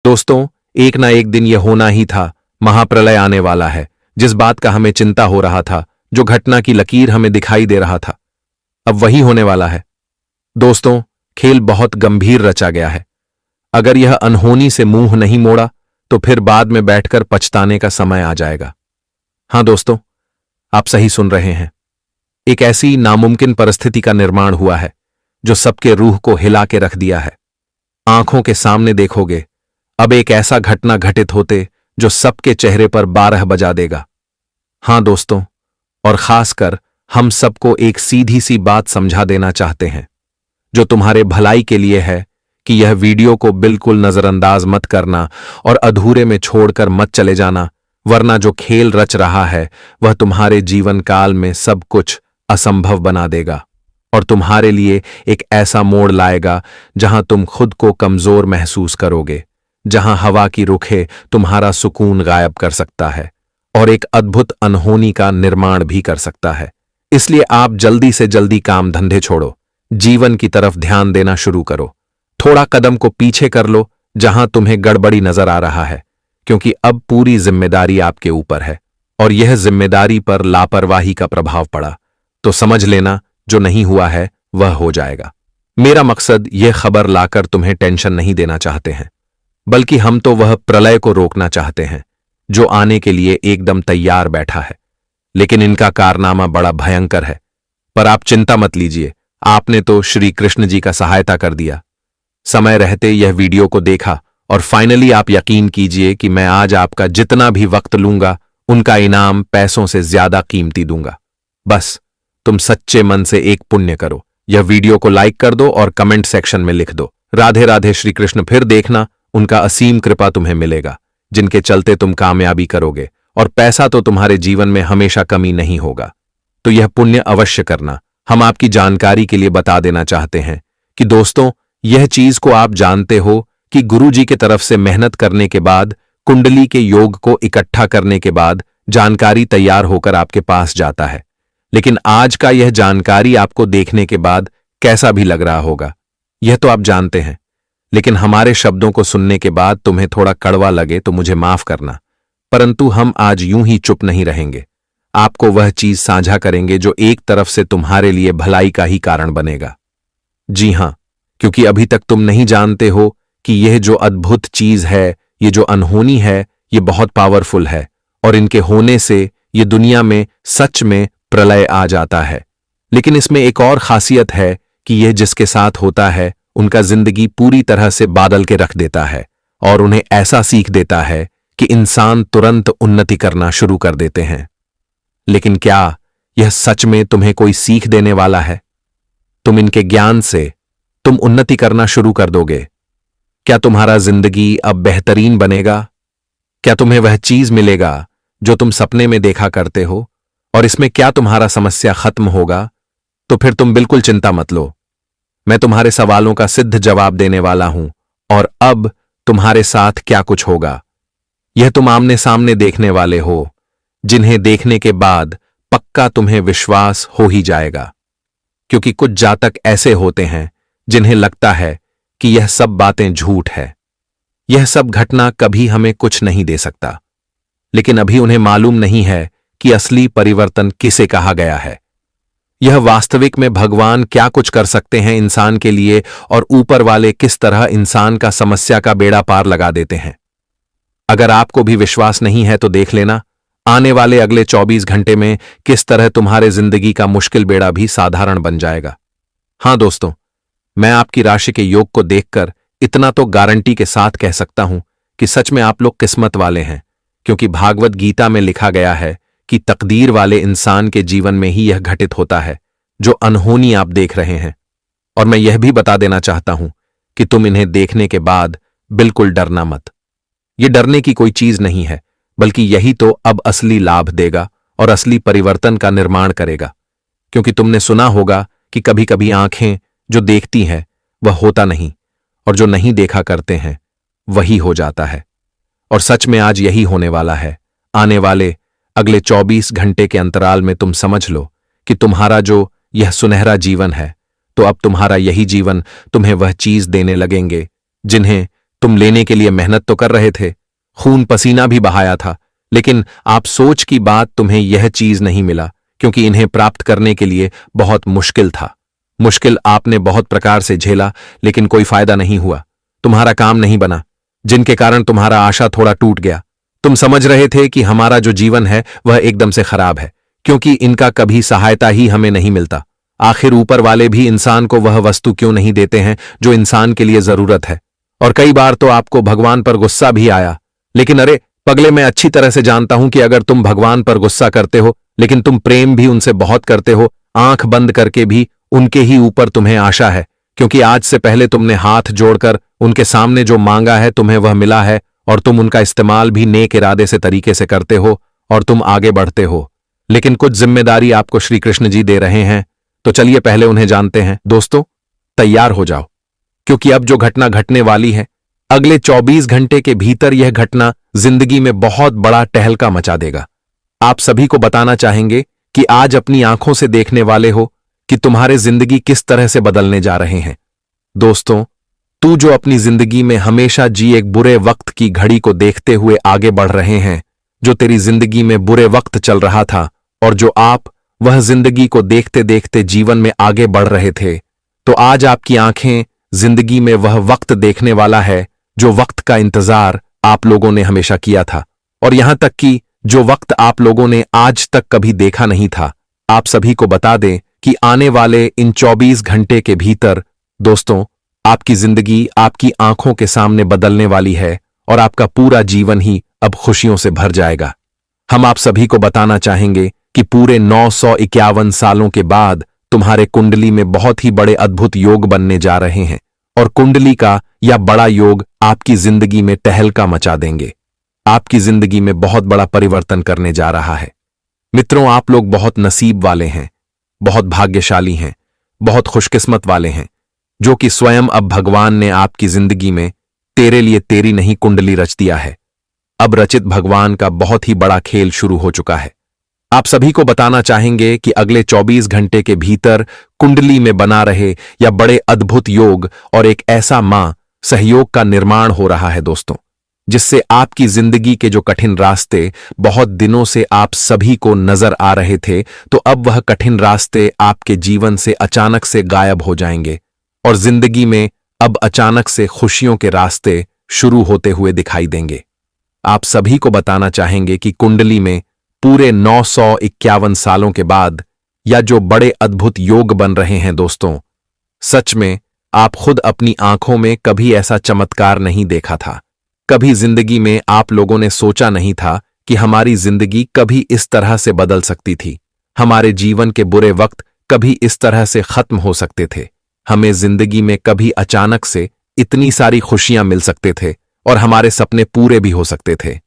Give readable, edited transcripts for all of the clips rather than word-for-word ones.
दोस्तों, एक ना एक दिन यह होना ही था। महाप्रलय आने वाला है। जिस बात का हमें चिंता हो रहा था, जो घटना की लकीर हमें दिखाई दे रहा था, अब वही होने वाला है। दोस्तों, खेल बहुत गंभीर रचा गया है। अगर यह अनहोनी से मुंह नहीं मोड़ा तो फिर बाद में बैठकर पछताने का समय आ जाएगा। हां दोस्तों, आप सही सुन रहे हैं। एक ऐसी नामुमकिन परिस्थिति का निर्माण हुआ है जो सबके रूह को हिला के रख दिया है। आंखों के सामने देखोगे, अब एक ऐसा घटना घटित होते जो सबके चेहरे पर 12 बजा देगा। हां दोस्तों, और खासकर हम सबको एक सीधी सी बात समझा देना चाहते हैं, जो तुम्हारे भलाई के लिए है, कि यह वीडियो को बिल्कुल नजरअंदाज मत करना और अधूरे में छोड़कर मत चले जाना, वरना जो खेल रच रहा है वह तुम्हारे जीवन काल में सब कुछ असंभव बना देगा और तुम्हारे लिए एक ऐसा मोड़ लाएगा जहां तुम खुद को कमजोर महसूस करोगे, जहां हवा की रुखे तुम्हारा सुकून गायब कर सकता है और एक अद्भुत अनहोनी का निर्माण भी कर सकता है। इसलिए आप जल्दी से जल्दी काम धंधे छोड़ो, जीवन की तरफ ध्यान देना शुरू करो। थोड़ा कदम को पीछे कर लो जहां तुम्हें गड़बड़ी नजर आ रहा है, क्योंकि अब पूरी जिम्मेदारी आपके ऊपर है और यह जिम्मेदारी पर लापरवाही का प्रभाव पड़ा तो समझ लेना, जो नहीं हुआ है वह हो जाएगा। मेरा मकसद यह खबर लाकर तुम्हें टेंशन नहीं देना चाहते हैं, बल्कि हम तो वह प्रलय को रोकना चाहते हैं जो आने के लिए एकदम तैयार बैठा है। लेकिन इनका कारनामा बड़ा भयंकर है। पर आप चिंता मत लीजिए, आपने तो श्री कृष्ण जी का सहायता कर दिया। समय रहते यह वीडियो को देखा और फाइनली आप यकीन कीजिए कि मैं आज आपका जितना भी वक्त लूंगा उनका इनाम पैसों से ज्यादा कीमती दूंगा। बस तुम सच्चे मन से एक पुण्य करो, यह वीडियो को लाइक कर दो और कमेंट सेक्शन में लिख दो, राधे राधे श्री कृष्ण। फिर देखना, उनका असीम कृपा तुम्हें मिलेगा, जिनके चलते तुम कामयाबी करोगे और पैसा तो तुम्हारे जीवन में हमेशा कमी नहीं होगा। तो यह पुण्य अवश्य करना। हम आपकी जानकारी के लिए बता देना चाहते हैं कि दोस्तों, यह चीज को आप जानते हो कि गुरु जी की तरफ से मेहनत करने के बाद, कुंडली के योग को इकट्ठा करने के बाद जानकारी तैयार होकर आपके पास जाता है। लेकिन आज का यह जानकारी आपको देखने के बाद कैसा भी लग रहा होगा, यह तो आप जानते हैं। लेकिन हमारे शब्दों को सुनने के बाद तुम्हें थोड़ा कड़वा लगे तो मुझे माफ करना, परंतु हम आज यूं ही चुप नहीं रहेंगे। आपको वह चीज साझा करेंगे जो एक तरफ से तुम्हारे लिए भलाई का ही कारण बनेगा। जी हां, क्योंकि अभी तक तुम नहीं जानते हो कि यह जो अद्भुत चीज है, ये जो अनहोनी है, ये बहुत पावरफुल है और इनके होने से ये दुनिया में सच में प्रलय आ जाता है। लेकिन इसमें एक और खासियत है कि यह जिसके साथ होता है उनका जिंदगी पूरी तरह से बादल के रख देता है और उन्हें ऐसा सीख देता है कि इंसान तुरंत उन्नति करना शुरू कर देते हैं। लेकिन क्या यह सच में तुम्हें कोई सीख देने वाला है? तुम इनके ज्ञान से तुम उन्नति करना शुरू कर दोगे? क्या तुम्हारा जिंदगी अब बेहतरीन बनेगा? क्या तुम्हें वह चीज मिलेगा जो तुम सपने में देखा करते हो? और इसमें क्या तुम्हारा समस्या खत्म होगा? तो फिर तुम बिल्कुल चिंता मत लो, मैं तुम्हारे सवालों का सिद्ध जवाब देने वाला हूं। और अब तुम्हारे साथ क्या कुछ होगा, यह तुम आमने सामने देखने वाले हो, जिन्हें देखने के बाद पक्का तुम्हें विश्वास हो ही जाएगा। क्योंकि कुछ जातक ऐसे होते हैं जिन्हें लगता है कि यह सब बातें झूठ है, यह सब घटना कभी हमें कुछ नहीं दे सकता। लेकिन अभी उन्हें मालूम नहीं है कि असली परिवर्तन किसे कहा गया है। यह वास्तविक में भगवान क्या कुछ कर सकते हैं इंसान के लिए और ऊपर वाले किस तरह इंसान का समस्या का बेड़ा पार लगा देते हैं। अगर आपको भी विश्वास नहीं है तो देख लेना, आने वाले अगले 24 घंटे में किस तरह तुम्हारे जिंदगी का मुश्किल बेड़ा भी साधारण बन जाएगा। हां दोस्तों, मैं आपकी राशि के योग को देखकर इतना तो गारंटी के साथ कह सकता हूं कि सच में आप लोग किस्मत वाले हैं, क्योंकि भागवत गीता में लिखा गया है कि तकदीर वाले इंसान के जीवन में ही यह घटित होता है जो अनहोनी आप देख रहे हैं। और मैं यह भी बता देना चाहता हूं कि तुम इन्हें देखने के बाद बिल्कुल डरना मत। यह डरने की कोई चीज नहीं है, बल्कि यही तो अब असली लाभ देगा और असली परिवर्तन का निर्माण करेगा। क्योंकि तुमने सुना होगा कि कभी कभी आंखें जो देखती हैं वह होता नहीं, और जो नहीं देखा करते हैं वही हो जाता है। और सच में आज यही होने वाला है। आने वाले अगले 24 घंटे के अंतराल में तुम समझ लो कि तुम्हारा जो यह सुनहरा जीवन है, तो अब तुम्हारा यही जीवन तुम्हें वह चीज देने लगेंगे जिन्हें तुम लेने के लिए मेहनत तो कर रहे थे, खून पसीना भी बहाया था, लेकिन आप सोच की बात तुम्हें यह चीज नहीं मिला, क्योंकि इन्हें प्राप्त करने के लिए बहुत मुश्किल था। मुश्किल आपने बहुत प्रकार से झेला, लेकिन कोई फायदा नहीं हुआ। तुम्हारा काम नहीं बना, जिनके कारण तुम्हारा आशा थोड़ा टूट गया। तुम समझ रहे थे कि हमारा जो जीवन है वह एकदम से खराब है, क्योंकि इनका कभी सहायता ही हमें नहीं मिलता। आखिर ऊपर वाले भी इंसान को वह वस्तु क्यों नहीं देते हैं जो इंसान के लिए जरूरत है। और कई बार तो आपको भगवान पर गुस्सा भी आया, लेकिन अरे पगले, मैं अच्छी तरह से जानता हूं कि अगर तुम भगवान पर गुस्सा करते हो, लेकिन तुम प्रेम भी उनसे बहुत करते हो, आंख बंद करके भी उनके ही ऊपर तुम्हें आशा है, क्योंकि आज से पहले तुमने हाथ जोड़कर उनके सामने जो मांगा है तुम्हें वह मिला है, और तुम उनका इस्तेमाल भी नेक इरादे से तरीके से करते हो और तुम आगे बढ़ते हो। लेकिन कुछ जिम्मेदारी आपको श्री कृष्ण जी दे रहे हैं, तो चलिए पहले उन्हें जानते हैं। दोस्तों, तैयार हो जाओ, क्योंकि अब जो घटना घटने वाली है, अगले 24 घंटे के भीतर यह घटना जिंदगी में बहुत बड़ा टहलका मचा देगा। आप सभी को बताना चाहेंगे कि आज अपनी आंखों से देखने वाले हो कि तुम्हारे जिंदगी किस तरह से बदलने जा रहे हैं। दोस्तों, तू जो अपनी जिंदगी में हमेशा जी एक बुरे वक्त की घड़ी को देखते हुए आगे बढ़ रहे हैं, जो तेरी जिंदगी में बुरे वक्त चल रहा था और जो आप वह जिंदगी को देखते देखते जीवन में आगे बढ़ रहे थे, तो आज आपकी आंखें जिंदगी में वह वक्त देखने वाला है जो वक्त का इंतजार आप लोगों ने हमेशा किया था, और यहां तक कि जो वक्त आप लोगों ने आज तक कभी देखा नहीं था। आप सभी को बता दें कि आने वाले इन 24 घंटे के भीतर दोस्तों, आपकी जिंदगी आपकी आंखों के सामने बदलने वाली है और आपका पूरा जीवन ही अब खुशियों से भर जाएगा। हम आप सभी को बताना चाहेंगे कि पूरे 951 सालों के बाद तुम्हारे कुंडली में बहुत ही बड़े अद्भुत योग बनने जा रहे हैं, और कुंडली का यह बड़ा योग आपकी जिंदगी में टहलका मचा देंगे, आपकी जिंदगी में बहुत बड़ा परिवर्तन करने जा रहा है। मित्रों, आप लोग बहुत नसीब वाले हैं, बहुत भाग्यशाली हैं, बहुत खुशकिस्मत वाले हैं, जो कि स्वयं अब भगवान ने आपकी जिंदगी में तेरे लिए तेरी नहीं कुंडली रच दिया है। अब रचित भगवान का बहुत ही बड़ा खेल शुरू हो चुका है। आप सभी को बताना चाहेंगे कि अगले 24 घंटे के भीतर कुंडली में बना रहे या बड़े अद्भुत योग और एक ऐसा मां सहयोग का निर्माण हो रहा है दोस्तों, जिससे आपकी जिंदगी के जो कठिन रास्ते बहुत दिनों से आप सभी को नजर आ रहे थे, तो अब वह कठिन रास्ते आपके जीवन से अचानक से गायब हो जाएंगे और जिंदगी में अब अचानक से खुशियों के रास्ते शुरू होते हुए दिखाई देंगे। आप सभी को बताना चाहेंगे कि कुंडली में पूरे 951 सालों के बाद या जो बड़े अद्भुत योग बन रहे हैं दोस्तों, सच में आप खुद अपनी आंखों में कभी ऐसा चमत्कार नहीं देखा था। कभी जिंदगी में आप लोगों ने सोचा नहीं था कि हमारी जिंदगी कभी इस तरह से बदल सकती थी। हमारे जीवन के बुरे वक्त कभी इस तरह से खत्म हो सकते थे। हमें जिंदगी में कभी अचानक से इतनी सारी खुशियां मिल सकते थे और हमारे सपने पूरे भी हो सकते थे।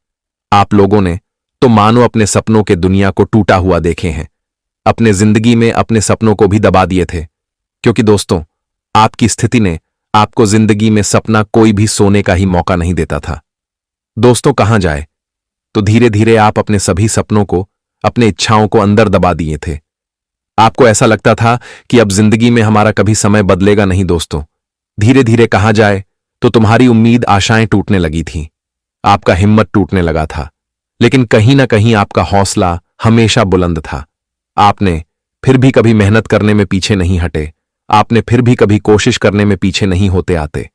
आप लोगों ने तो मानो अपने सपनों के दुनिया को टूटा हुआ देखे हैं, अपने जिंदगी में अपने सपनों को भी दबा दिए थे, क्योंकि दोस्तों, आपकी स्थिति ने आपको जिंदगी में सपना कोई भी सोने का ही मौका नहीं देता था। दोस्तों, कहां जाए तो धीरे धीरे आप अपने सभी सपनों को, अपने इच्छाओं को अंदर दबा दिए थे। आपको ऐसा लगता था कि अब जिंदगी में हमारा कभी समय बदलेगा नहीं। दोस्तों, धीरे धीरे कहां जाए तो तुम्हारी उम्मीद, आशाएं टूटने लगी थी, आपका हिम्मत टूटने लगा था, लेकिन कहीं ना कहीं आपका हौसला हमेशा बुलंद था। आपने फिर भी कभी मेहनत करने में पीछे नहीं हटे, आपने फिर भी कभी कोशिश करने में पीछे नहीं होते आते।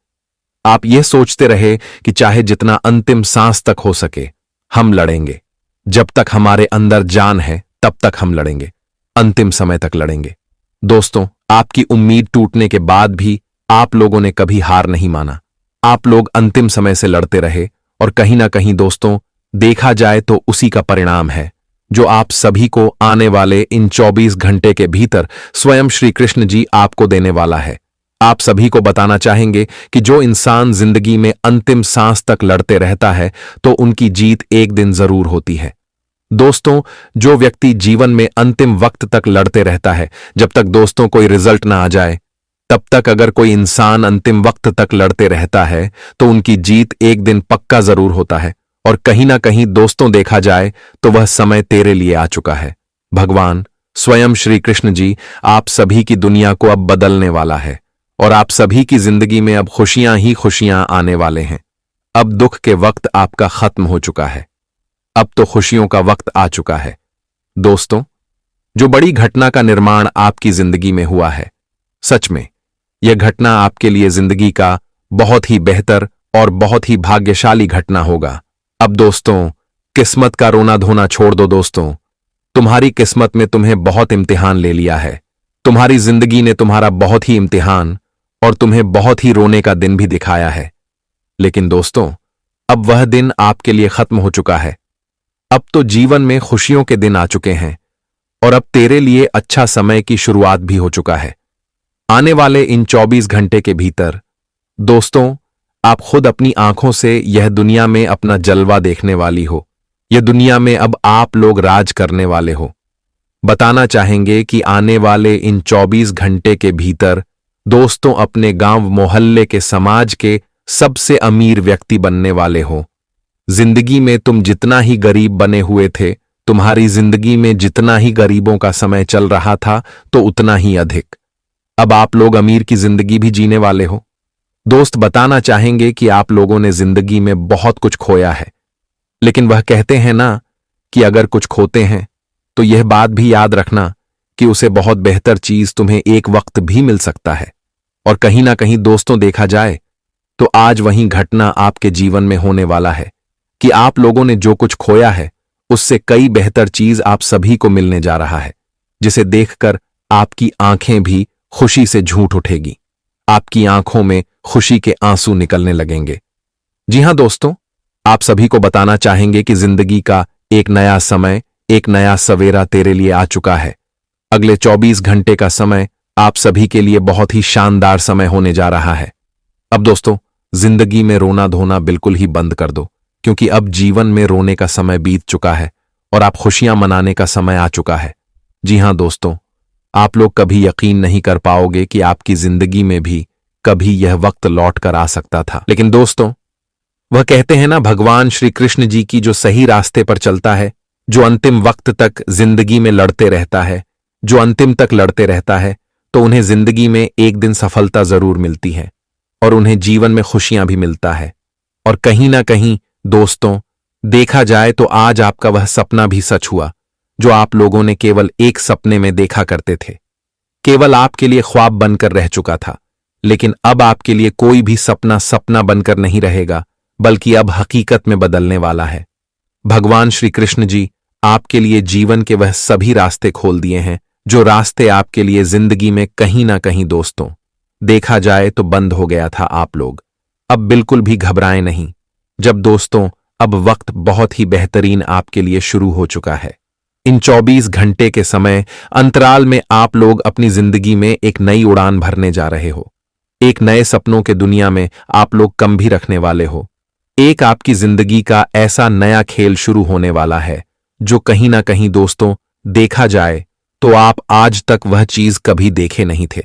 आप यह सोचते रहे कि चाहे जितना अंतिम सांस तक हो सके हम लड़ेंगे, जब तक हमारे अंदर जान है तब तक हम लड़ेंगे, अंतिम समय तक लड़ेंगे। दोस्तों, आपकी उम्मीद टूटने के बाद भी आप लोगों ने कभी हार नहीं माना। आप लोग अंतिम समय से लड़ते रहे, और कहीं ना कहीं दोस्तों, देखा जाए तो उसी का परिणाम है जो आप सभी को आने वाले इन 24 घंटे के भीतर स्वयं श्री कृष्ण जी आपको देने वाला है। आप सभी को बताना चाहेंगे कि जो इंसान जिंदगी में अंतिम सांस तक लड़ते रहता है तो उनकी जीत एक दिन जरूर होती है। दोस्तों, जो व्यक्ति जीवन में अंतिम वक्त तक लड़ते रहता है, जब तक दोस्तों कोई रिजल्ट ना आ जाए, तब तक अगर कोई इंसान अंतिम वक्त तक लड़ते रहता है तो उनकी जीत एक दिन पक्का जरूर होता है। और कहीं ना कहीं दोस्तों, देखा जाए तो वह समय तेरे लिए आ चुका है। भगवान स्वयं श्री कृष्ण जी आप सभी की दुनिया को अब बदलने वाला है और आप सभी की जिंदगी में अब खुशियां ही खुशियां आने वाले हैं। अब दुख के वक्त आपका खत्म हो चुका है। अब तो खुशियों का वक्त आ चुका है। दोस्तों, जो बड़ी घटना का निर्माण आपकी जिंदगी में हुआ है, सच में यह घटना आपके लिए जिंदगी का बहुत ही बेहतर और बहुत ही भाग्यशाली घटना होगा। अब दोस्तों, किस्मत का रोना धोना छोड़ दो। दोस्तों, तुम्हारी किस्मत में तुम्हें बहुत इम्तिहान ले लिया है। तुम्हारी जिंदगी ने तुम्हारा बहुत ही इम्तिहान और तुम्हें बहुत ही रोने का दिन भी दिखाया है। लेकिन दोस्तों, अब वह दिन आपके लिए खत्म हो चुका है। अब तो जीवन में खुशियों के दिन आ चुके हैं और अब तेरे लिए अच्छा समय की शुरुआत भी हो चुका है। आने वाले इन 24 घंटे के भीतर दोस्तों, आप खुद अपनी आंखों से यह दुनिया में अपना जलवा देखने वाली हो। यह दुनिया में अब आप लोग राज करने वाले हो। बताना चाहेंगे कि आने वाले इन 24 घंटे के भीतर दोस्तों, अपने गांव मोहल्ले के समाज के सबसे अमीर व्यक्ति बनने वाले हो। जिंदगी में तुम जितना ही गरीब बने हुए थे, तुम्हारी जिंदगी में जितना ही गरीबों का समय चल रहा था, तो उतना ही अधिक अब आप लोग अमीर की जिंदगी भी जीने वाले हो। दोस्त, बताना चाहेंगे कि आप लोगों ने जिंदगी में बहुत कुछ खोया है, लेकिन वह कहते हैं ना कि अगर कुछ खोते हैं तो यह बात भी याद रखना कि उसे बहुत बेहतर चीज तुम्हें एक वक्त भी मिल सकता है। और कहीं ना कहीं दोस्तों, देखा जाए तो आज वही घटना आपके जीवन में होने वाला है कि आप लोगों ने जो कुछ खोया है उससे कई बेहतर चीज आप सभी को मिलने जा रहा है, जिसे देखकर आपकी आंखें भी खुशी से झूठ उठेगी। आपकी आंखों में खुशी के आंसू निकलने लगेंगे। जी हां दोस्तों, आप सभी को बताना चाहेंगे कि जिंदगी का एक नया समय, एक नया सवेरा तेरे लिए आ चुका है। अगले 24 घंटे का समय आप सभी के लिए बहुत ही शानदार समय होने जा रहा है। अब दोस्तों, जिंदगी में रोना धोना बिल्कुल ही बंद कर दो, क्योंकि अब जीवन में रोने का समय बीत चुका है और आप खुशियां मनाने का समय आ चुका है। जी हां दोस्तों, आप लोग कभी यकीन नहीं कर पाओगे कि आपकी जिंदगी में भी कभी यह वक्त लौट कर आ सकता था। लेकिन दोस्तों, वह कहते हैं ना, भगवान श्री कृष्ण जी की जो सही रास्ते पर चलता है, जो अंतिम वक्त तक जिंदगी में लड़ते रहता है, जो अंतिम तक लड़ते रहता है, तो उन्हें जिंदगी में एक दिन सफलता जरूर मिलती है और उन्हें जीवन में खुशियां भी मिलता है। और कहीं ना कहीं दोस्तों, देखा जाए तो आज आपका वह सपना भी सच हुआ जो आप लोगों ने केवल एक सपने में देखा करते थे। केवल आपके लिए ख्वाब बनकर रह चुका था, लेकिन अब आपके लिए कोई भी सपना सपना बनकर नहीं रहेगा, बल्कि अब हकीकत में बदलने वाला है। भगवान श्री कृष्ण जी आपके लिए जीवन के वह सभी रास्ते खोल दिए हैं, जो रास्ते आपके लिए जिंदगी में कहीं ना कहीं दोस्तों, देखा जाए तो बंद हो गया था। आप लोग अब बिल्कुल भी घबराएं नहीं, जब दोस्तों अब वक्त बहुत ही बेहतरीन आपके लिए शुरू हो चुका है। इन 24 घंटे के समय अंतराल में आप लोग अपनी जिंदगी में एक नई उड़ान भरने जा रहे हो। एक नए सपनों के दुनिया में आप लोग कम भी रखने वाले हो। एक आपकी जिंदगी का ऐसा नया खेल शुरू होने वाला है जो कहीं ना कहीं दोस्तों, देखा जाए तो आप आज तक वह चीज कभी देखे नहीं थे,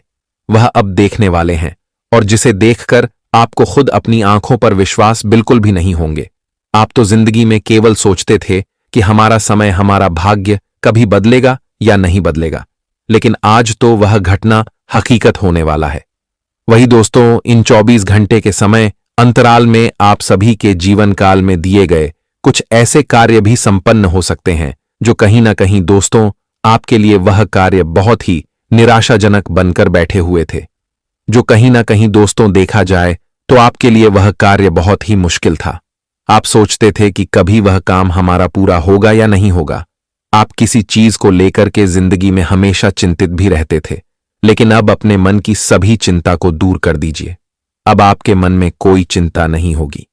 वह अब देखने वाले हैं, और जिसे देखकर आपको खुद अपनी आंखों पर विश्वास बिल्कुल भी नहीं होंगे। आप तो जिंदगी में केवल सोचते थे कि हमारा समय, हमारा भाग्य कभी बदलेगा या नहीं बदलेगा, लेकिन आज तो वह घटना हकीकत होने वाला है। वही दोस्तों, इन 24 घंटे के समय अंतराल में आप सभी के जीवन काल में दिए गए कुछ ऐसे कार्य भी संपन्न हो सकते हैं जो कहीं ना कहीं दोस्तों, आपके लिए वह कार्य बहुत ही निराशाजनक बनकर बैठे हुए थे, जो कहीं ना कहीं दोस्तों, देखा जाए तो आपके लिए वह कार्य बहुत ही मुश्किल था। आप सोचते थे कि कभी वह काम हमारा पूरा होगा या नहीं होगा। आप किसी चीज को लेकर के जिंदगी में हमेशा चिंतित भी रहते थे, लेकिन अब अपने मन की सभी चिंता को दूर कर दीजिए। अब आपके मन में कोई चिंता नहीं होगी।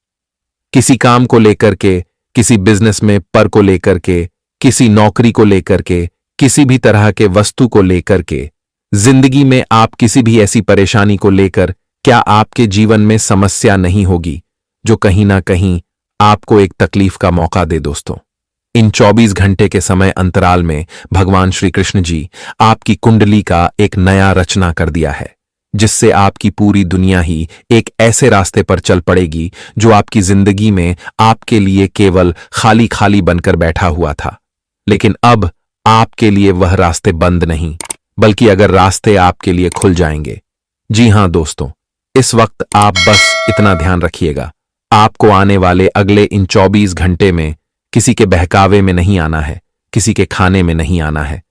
किसी काम को लेकर के, किसी बिजनेस में पर को लेकर के, किसी नौकरी को लेकर के, किसी भी तरह के वस्तु को लेकर के, जिंदगी में आप किसी भी ऐसी परेशानी को लेकर क्या आपके जीवन में समस्या नहीं होगी जो कहीं ना कहीं आपको एक तकलीफ का मौका दे। दोस्तों, इन 24 घंटे के समय अंतराल में भगवान श्री कृष्ण जी आपकी कुंडली का एक नया रचना कर दिया है, जिससे आपकी पूरी दुनिया ही एक ऐसे रास्ते पर चल पड़ेगी जो आपकी जिंदगी में आपके लिए केवल खाली खाली बनकर बैठा हुआ था। लेकिन अब आपके लिए वह रास्ते बंद नहीं, बल्कि अगर रास्ते आपके लिए खुल जाएंगे। जी हां दोस्तों, इस वक्त आप बस इतना ध्यान रखिएगा, आपको आने वाले अगले इन 24 घंटे में किसी के बहकावे में नहीं आना है, किसी के खाने में नहीं आना है।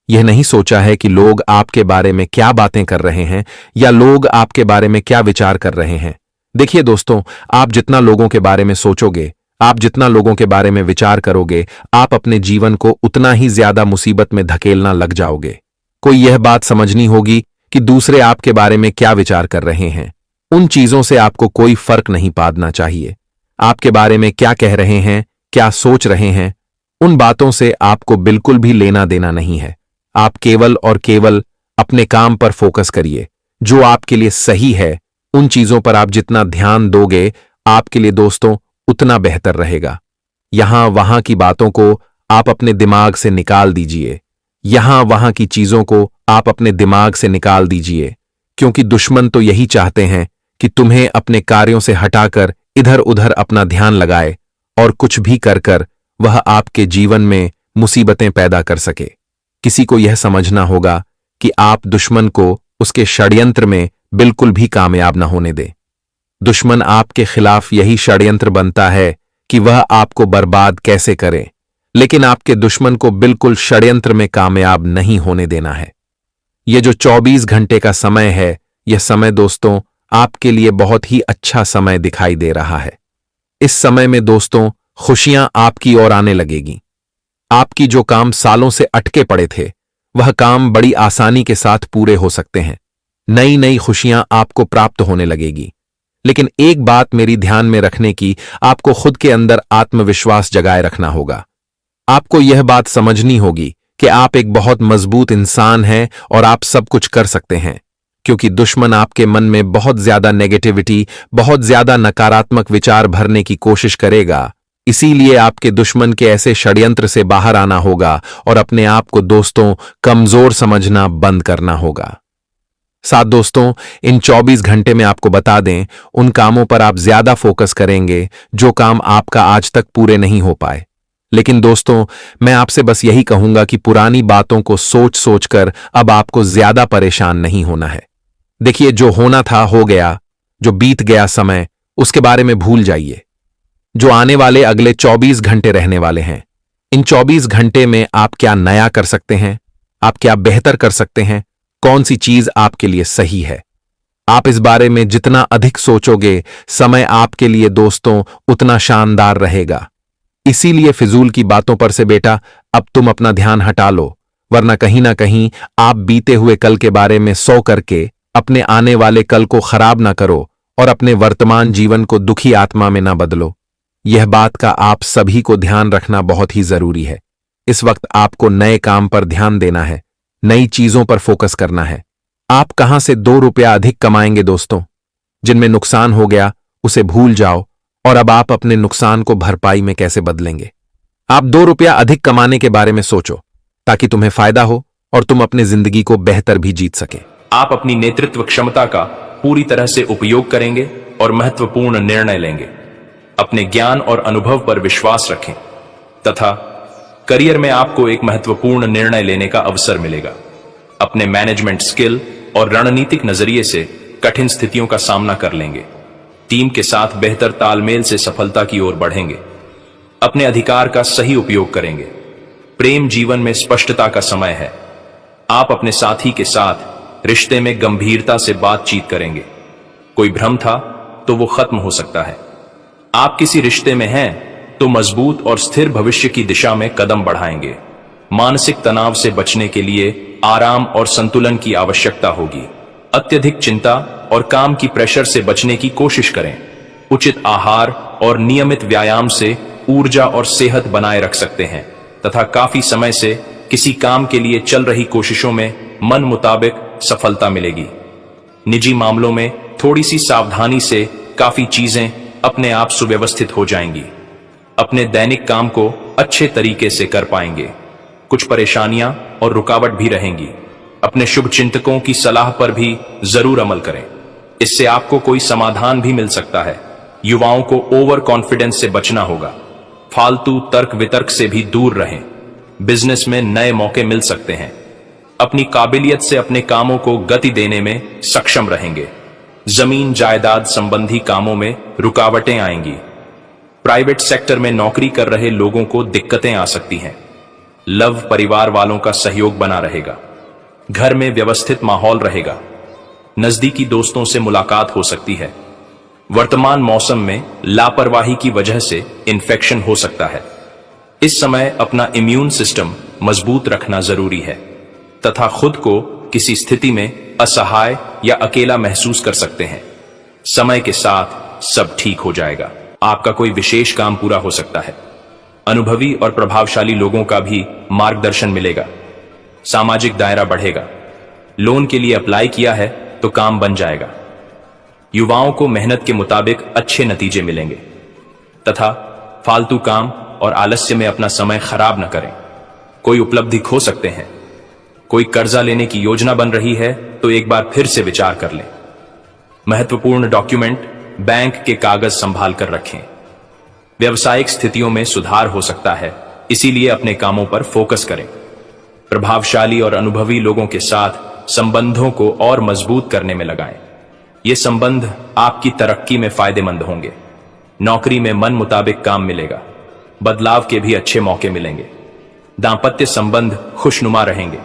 यह नहीं सोचा है कि लोग आपके बारे में क्या बातें कर रहे हैं या लोग आपके बारे में क्या विचार कर रहे हैं। देखिए दोस्तों, आप जितना लोगों के बारे में सोचोगे, आप जितना लोगों के बारे में विचार करोगे, आप अपने जीवन को उतना ही ज्यादा मुसीबत में धकेलना लग जाओगे। कोई यह बात समझनी होगी कि दूसरे आपके बारे में क्या विचार कर रहे हैं। उन चीजों से आपको कोई फर्क नहीं पाना चाहिए। आपके बारे में क्या कह रहे हैं, क्या सोच रहे हैं, उन बातों से आपको बिल्कुल भी लेना देना नहीं है। आप केवल और केवल अपने काम पर फोकस करिए। जो आपके लिए सही है, उन चीजों पर आप जितना ध्यान दोगे, आपके लिए दोस्तों उतना बेहतर रहेगा। यहां वहां की बातों को आप अपने दिमाग से निकाल दीजिए। यहां वहां की चीजों को आप अपने दिमाग से निकाल दीजिए, क्योंकि दुश्मन तो यही चाहते हैं कि तुम्हें अपने कार्यों से हटाकर इधर उधर अपना ध्यान लगाए और कुछ भी कर वह आपके जीवन में मुसीबतें पैदा कर सके। किसी को यह समझना होगा कि आप दुश्मन को उसके षड्यंत्र में बिल्कुल भी कामयाब न होने दें। दुश्मन आपके खिलाफ यही षड्यंत्र बनता है कि वह आपको बर्बाद कैसे करे, लेकिन आपके दुश्मन को बिल्कुल षड्यंत्र में कामयाब नहीं होने देना है। यह जो 24 घंटे का समय है, यह समय दोस्तों आपके लिए बहुत ही अच्छा समय दिखाई दे रहा है। इस समय में दोस्तों खुशियां आपकी ओर आने लगेगी। आपकी जो काम सालों से अटके पड़े थे, वह काम बड़ी आसानी के साथ पूरे हो सकते हैं। नई नई खुशियां आपको प्राप्त होने लगेगी। लेकिन एक बात मेरी ध्यान में रखने की, आपको खुद के अंदर आत्मविश्वास जगाए रखना होगा। आपको यह बात समझनी होगी कि आप एक बहुत मजबूत इंसान हैं और आप सब कुछ कर सकते हैं, क्योंकि दुश्मन आपके मन में बहुत ज्यादा नेगेटिविटी, बहुत ज्यादा नकारात्मक विचार भरने की कोशिश करेगा। इसीलिए आपके दुश्मन के ऐसे षड्यंत्र से बाहर आना होगा और अपने आप को दोस्तों कमजोर समझना बंद करना होगा। साथ दोस्तों, इन 24 घंटे में आपको बता दें, उन कामों पर आप ज्यादा फोकस करेंगे जो काम आपका आज तक पूरे नहीं हो पाए। लेकिन दोस्तों, मैं आपसे बस यही कहूंगा कि पुरानी बातों को सोच सोचकर अब आपको ज्यादा परेशान नहीं होना है। देखिए, जो होना था हो गया, जो बीत गया समय, उसके बारे में भूल जाइए। जो आने वाले अगले 24 घंटे रहने वाले हैं, इन 24 घंटे में आप क्या नया कर सकते हैं, आप क्या बेहतर कर सकते हैं, कौन सी चीज आपके लिए सही है। आप इस बारे में जितना अधिक सोचोगे, समय आपके लिए दोस्तों उतना शानदार रहेगा। इसीलिए फिजूल की बातों पर से बेटा अब तुम अपना ध्यान हटा लो, वरना कहीं ना कहीं आप बीते हुए कल के बारे में सौ करके अपने आने वाले कल को खराब ना करो और अपने वर्तमान जीवन को दुखी आत्मा में ना बदलो। यह बात का आप सभी को ध्यान रखना बहुत ही जरूरी है। इस वक्त आपको नए काम पर ध्यान देना है, नई चीजों पर फोकस करना है। आप कहां से 2 रुपया अधिक कमाएंगे दोस्तों? जिनमें नुकसान हो गया उसे भूल जाओ और अब आप अपने नुकसान को भरपाई में कैसे बदलेंगे। आप 2 रुपया अधिक कमाने के बारे में सोचो, ताकि तुम्हें फायदा हो और तुम अपने जिंदगी को बेहतर भी जीत सके। आप अपनी नेतृत्व क्षमता का पूरी तरह से उपयोग करेंगे और महत्वपूर्ण निर्णय लेंगे। अपने ज्ञान और अनुभव पर विश्वास रखें तथा करियर में आपको एक महत्वपूर्ण निर्णय लेने का अवसर मिलेगा। अपने मैनेजमेंट स्किल और रणनीतिक नजरिए से कठिन स्थितियों का सामना कर लेंगे। टीम के साथ बेहतर तालमेल से सफलता की ओर बढ़ेंगे। अपने अधिकार का सही उपयोग करेंगे। प्रेम जीवन में स्पष्टता का समय है। आप अपने साथी के साथ रिश्ते में गंभीरता से बातचीत करेंगे। कोई भ्रम था तो वो खत्म हो सकता है। आप किसी रिश्ते में हैं तो मजबूत और स्थिर भविष्य की दिशा में कदम बढ़ाएंगे। मानसिक तनाव से बचने के लिए आराम और संतुलन की आवश्यकता होगी। अत्यधिक चिंता और काम की प्रेशर से बचने की कोशिश करें। उचित आहार और नियमित व्यायाम से ऊर्जा और सेहत बनाए रख सकते हैं तथा काफी समय से किसी काम के लिए चल रही कोशिशों में मन मुताबिक सफलता मिलेगी। निजी मामलों में थोड़ी सी सावधानी से काफी चीजें अपने आप सुव्यवस्थित हो जाएंगी। अपने दैनिक काम को अच्छे तरीके से कर पाएंगे। कुछ परेशानियां और रुकावट भी रहेंगी। अपने शुभ चिंतकों की सलाह पर भी जरूर अमल करें, इससे आपको कोई समाधान भी मिल सकता है। युवाओं को ओवर कॉन्फिडेंस से बचना होगा। फालतू तर्क वितर्क से भी दूर रहें। बिजनेस में नए मौके मिल सकते हैं। अपनी काबिलियत से अपने कामों को गति देने में सक्षम रहेंगे। जमीन जायदाद संबंधी कामों में रुकावटें आएंगी। प्राइवेट सेक्टर में नौकरी कर रहे लोगों को दिक्कतें आ सकती हैं। लव परिवार वालों का सहयोग बना रहेगा। घर में व्यवस्थित माहौल रहेगा। नजदीकी दोस्तों से मुलाकात हो सकती है। वर्तमान मौसम में लापरवाही की वजह से इन्फेक्शन हो सकता है। इस समय अपना इम्यून सिस्टम मजबूत रखना जरूरी है तथा खुद को किसी स्थिति में असहाय या अकेला महसूस कर सकते हैं। समय के साथ सब ठीक हो जाएगा। आपका कोई विशेष काम पूरा हो सकता है। अनुभवी और प्रभावशाली लोगों का भी मार्गदर्शन मिलेगा। सामाजिक दायरा बढ़ेगा। लोन के लिए अप्लाई किया है तो काम बन जाएगा। युवाओं को मेहनत के मुताबिक अच्छे नतीजे मिलेंगे तथा फालतू काम और आलस्य में अपना समय खराब न करें। कोई उपलब्धि खो सकते हैं। कोई कर्जा लेने की योजना बन रही है तो एक बार फिर से विचार कर लें। महत्वपूर्ण डॉक्यूमेंट, बैंक के कागज संभाल कर रखें। व्यावसायिक स्थितियों में सुधार हो सकता है, इसीलिए अपने कामों पर फोकस करें। प्रभावशाली और अनुभवी लोगों के साथ संबंधों को और मजबूत करने में लगाएं। ये संबंध आपकी तरक्की में फायदेमंद होंगे। नौकरी में मन मुताबिक काम मिलेगा। बदलाव के भी अच्छे मौके मिलेंगे। दांपत्य संबंध खुशनुमा रहेंगे।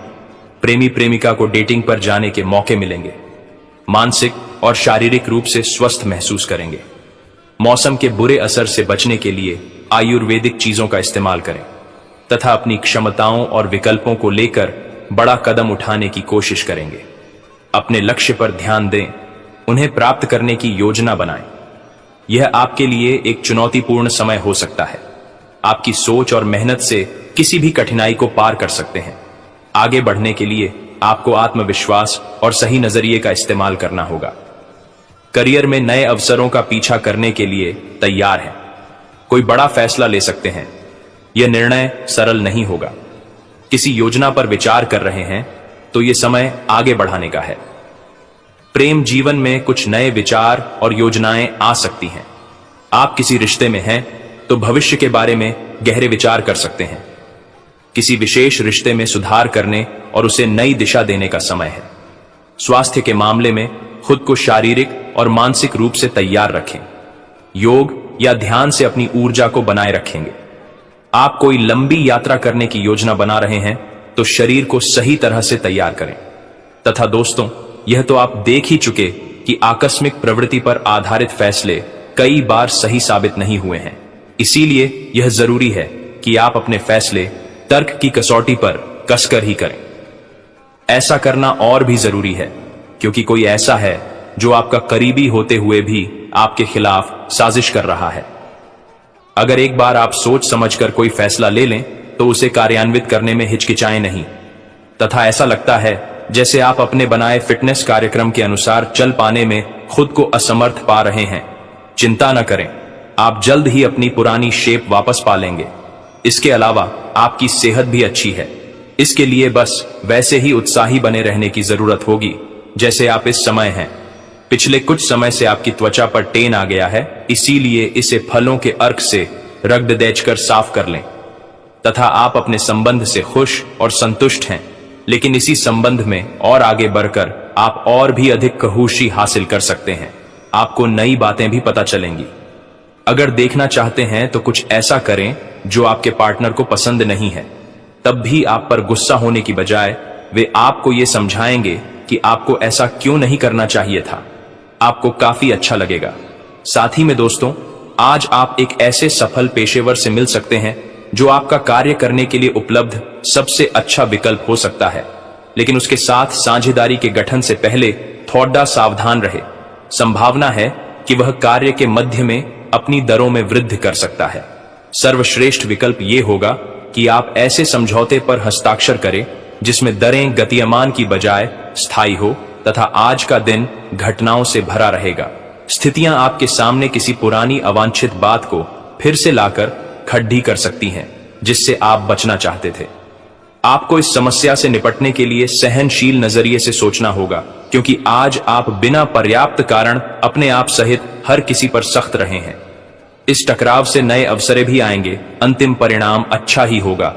प्रेमी प्रेमिका को डेटिंग पर जाने के मौके मिलेंगे। मानसिक और शारीरिक रूप से स्वस्थ महसूस करेंगे। मौसम के बुरे असर से बचने के लिए आयुर्वेदिक चीजों का इस्तेमाल करें तथा अपनी क्षमताओं और विकल्पों को लेकर बड़ा कदम उठाने की कोशिश करेंगे। अपने लक्ष्य पर ध्यान दें। उन्हें प्राप्त करने की योजना बनाएं। यह आपके लिए एक चुनौतीपूर्ण समय हो सकता है। आपकी सोच और मेहनत से किसी भी कठिनाई को पार कर सकते हैं। आगे बढ़ने के लिए आपको आत्मविश्वास और सही नजरिए का इस्तेमाल करना होगा। करियर में नए अवसरों का पीछा करने के लिए तैयार हैं। कोई बड़ा फैसला ले सकते हैं। यह निर्णय सरल नहीं होगा। किसी योजना पर विचार कर रहे हैं तो यह समय आगे बढ़ाने का है। प्रेम जीवन में कुछ नए विचार और योजनाएं आ सकती हैं। आप किसी रिश्ते में हैं तो भविष्य के बारे में गहरे विचार कर सकते हैं। किसी विशेष रिश्ते में सुधार करने और उसे नई दिशा देने का समय है। स्वास्थ्य के मामले में खुद को शारीरिक और मानसिक रूप से तैयार रखें। योग या ध्यान से अपनी ऊर्जा को बनाए रखेंगे। आप कोई लंबी यात्रा करने की योजना बना रहे हैं तो शरीर को सही तरह से तैयार करें। तथा दोस्तों, यह तो आप देख ही चुके कि आकस्मिक प्रवृत्ति पर आधारित फैसले कई बार सही साबित नहीं हुए हैं। इसीलिए यह जरूरी है कि आप अपने फैसले तर्क की कसौटी पर कसकर ही करें। ऐसा करना और भी जरूरी है क्योंकि कोई ऐसा है जो आपका करीबी होते हुए भी आपके खिलाफ साजिश कर रहा है। अगर एक बार आप सोच समझकर कोई फैसला ले लें तो उसे कार्यान्वित करने में हिचकिचाएं नहीं तथा ऐसा लगता है जैसे आप अपने बनाए फिटनेस कार्यक्रम के अनुसार चल पाने में खुद को असमर्थ पा रहे हैं। चिंता न करें, आप जल्द ही अपनी पुरानी शेप वापस पा लेंगे। इसके अलावा आपकी सेहत भी अच्छी है। इसके लिए बस वैसे ही उत्साही बने रहने की जरूरत होगी जैसे आप इस समय हैं। पिछले कुछ समय से आपकी त्वचा पर टेन आ गया है, इसीलिए इसे फलों के अर्क से रगड़ देचकर साफ कर लें तथा आप अपने संबंध से खुश और संतुष्ट हैं। लेकिन इसी संबंध में और आगे बढ़कर आप और भी अधिक खहुशी हासिल कर सकते हैं। आपको नई बातें भी पता चलेंगी। अगर देखना चाहते हैं तो कुछ ऐसा करें जो आपके पार्टनर को पसंद नहीं है। तब भी आप पर गुस्सा होने की बजाय वे आपको ये समझाएंगे कि आपको ऐसा क्यों नहीं करना चाहिए था। आपको काफी अच्छा लगेगा। साथ ही में दोस्तों, आज आप एक ऐसे सफल पेशेवर से मिल सकते हैं जो आपका कार्य करने के लिए उपलब्ध सबसे अच्छा विकल्प हो सकता है। लेकिन उसके साथ साझेदारी के गठन से पहले थोड़ा सावधान रहे। संभावना है कि वह कार्य के मध्य में अपनी दरों में वृद्धि कर सकता है। सर्वश्रेष्ठ विकल्प यह होगा कि आप ऐसे समझौते पर हस्ताक्षर करें जिसमें दरें गतिमान की बजाय स्थायी हो तथा आज का दिन घटनाओं से भरा रहेगा। स्थितियां आपके सामने किसी पुरानी अवांछित बात को फिर से लाकर खड्डी कर सकती हैं जिससे आप बचना चाहते थे। आपको इस समस्या से निपटने के लिए सहनशील नजरिए से सोचना होगा क्योंकि आज आप बिना पर्याप्त कारण अपने आप सहित हर किसी पर सख्त रहे हैं। इस टकराव से नए अवसरें भी आएंगे। अंतिम परिणाम अच्छा ही होगा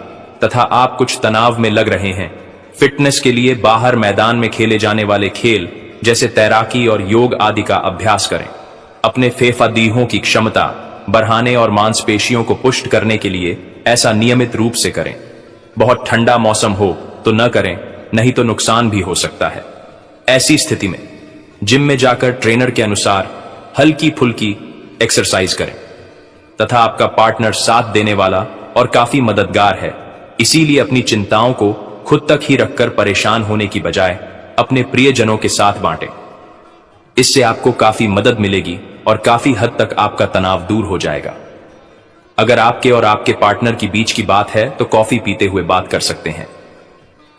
तथा आप कुछ तनाव में लग रहे हैं। फिटनेस के लिए बाहर मैदान में खेले जाने वाले खेल जैसे तैराकी और योग आदि का अभ्यास करें। अपने फेफड़ों की क्षमता बढ़ाने और मांसपेशियों को पुष्ट करने के लिए ऐसा नियमित रूप से करें। बहुत ठंडा मौसम हो तो न करें, नहीं तो नुकसान भी हो सकता है। ऐसी स्थिति में जिम में जाकर ट्रेनर के अनुसार हल्की फुल्की एक्सरसाइज करें तथा आपका पार्टनर साथ देने वाला और काफी मददगार है, इसीलिए अपनी चिंताओं को खुद तक ही रखकर परेशान होने की बजाय अपने प्रियजनों के साथ बांटें। इससे आपको काफी मदद मिलेगी और काफी हद तक आपका तनाव दूर हो जाएगा। अगर आपके और आपके पार्टनर की बीच की बात है तो कॉफी पीते हुए बात कर सकते हैं।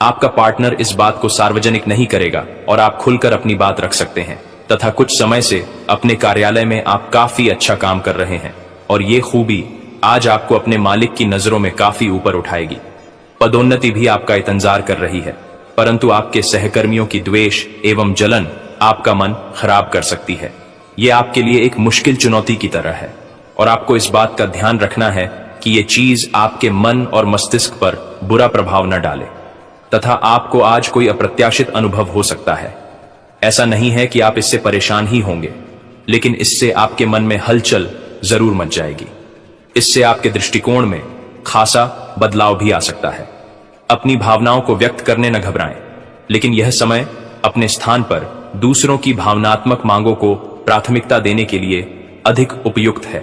आपका पार्टनर इस बात को सार्वजनिक नहीं करेगा और आप खुलकर अपनी बात रख सकते हैं तथा कुछ समय से अपने कार्यालय में आप काफी अच्छा काम कर रहे हैं और ये खूबी आज आपको अपने मालिक की नजरों में काफी ऊपर उठाएगी। पदोन्नति भी आपका इंतजार कर रही है, परंतु आपके सहकर्मियों की द्वेष एवं जलन आपका मन खराब कर सकती है। ये आपके लिए एक मुश्किल चुनौती की तरह है और आपको इस बात का ध्यान रखना है कि ये चीज आपके मन और मस्तिष्क पर बुरा प्रभाव न डाले तथा आपको आज कोई अप्रत्याशित अनुभव हो सकता है। ऐसा नहीं है कि आप इससे परेशान ही होंगे, लेकिन इससे आपके मन में हलचल जरूर मच जाएगी। इससे आपके दृष्टिकोण में खासा बदलाव भी आ सकता है। अपनी भावनाओं को व्यक्त करने न घबराएं, लेकिन यह समय अपने स्थान पर दूसरों की भावनात्मक मांगों को प्राथमिकता देने के लिए अधिक उपयुक्त है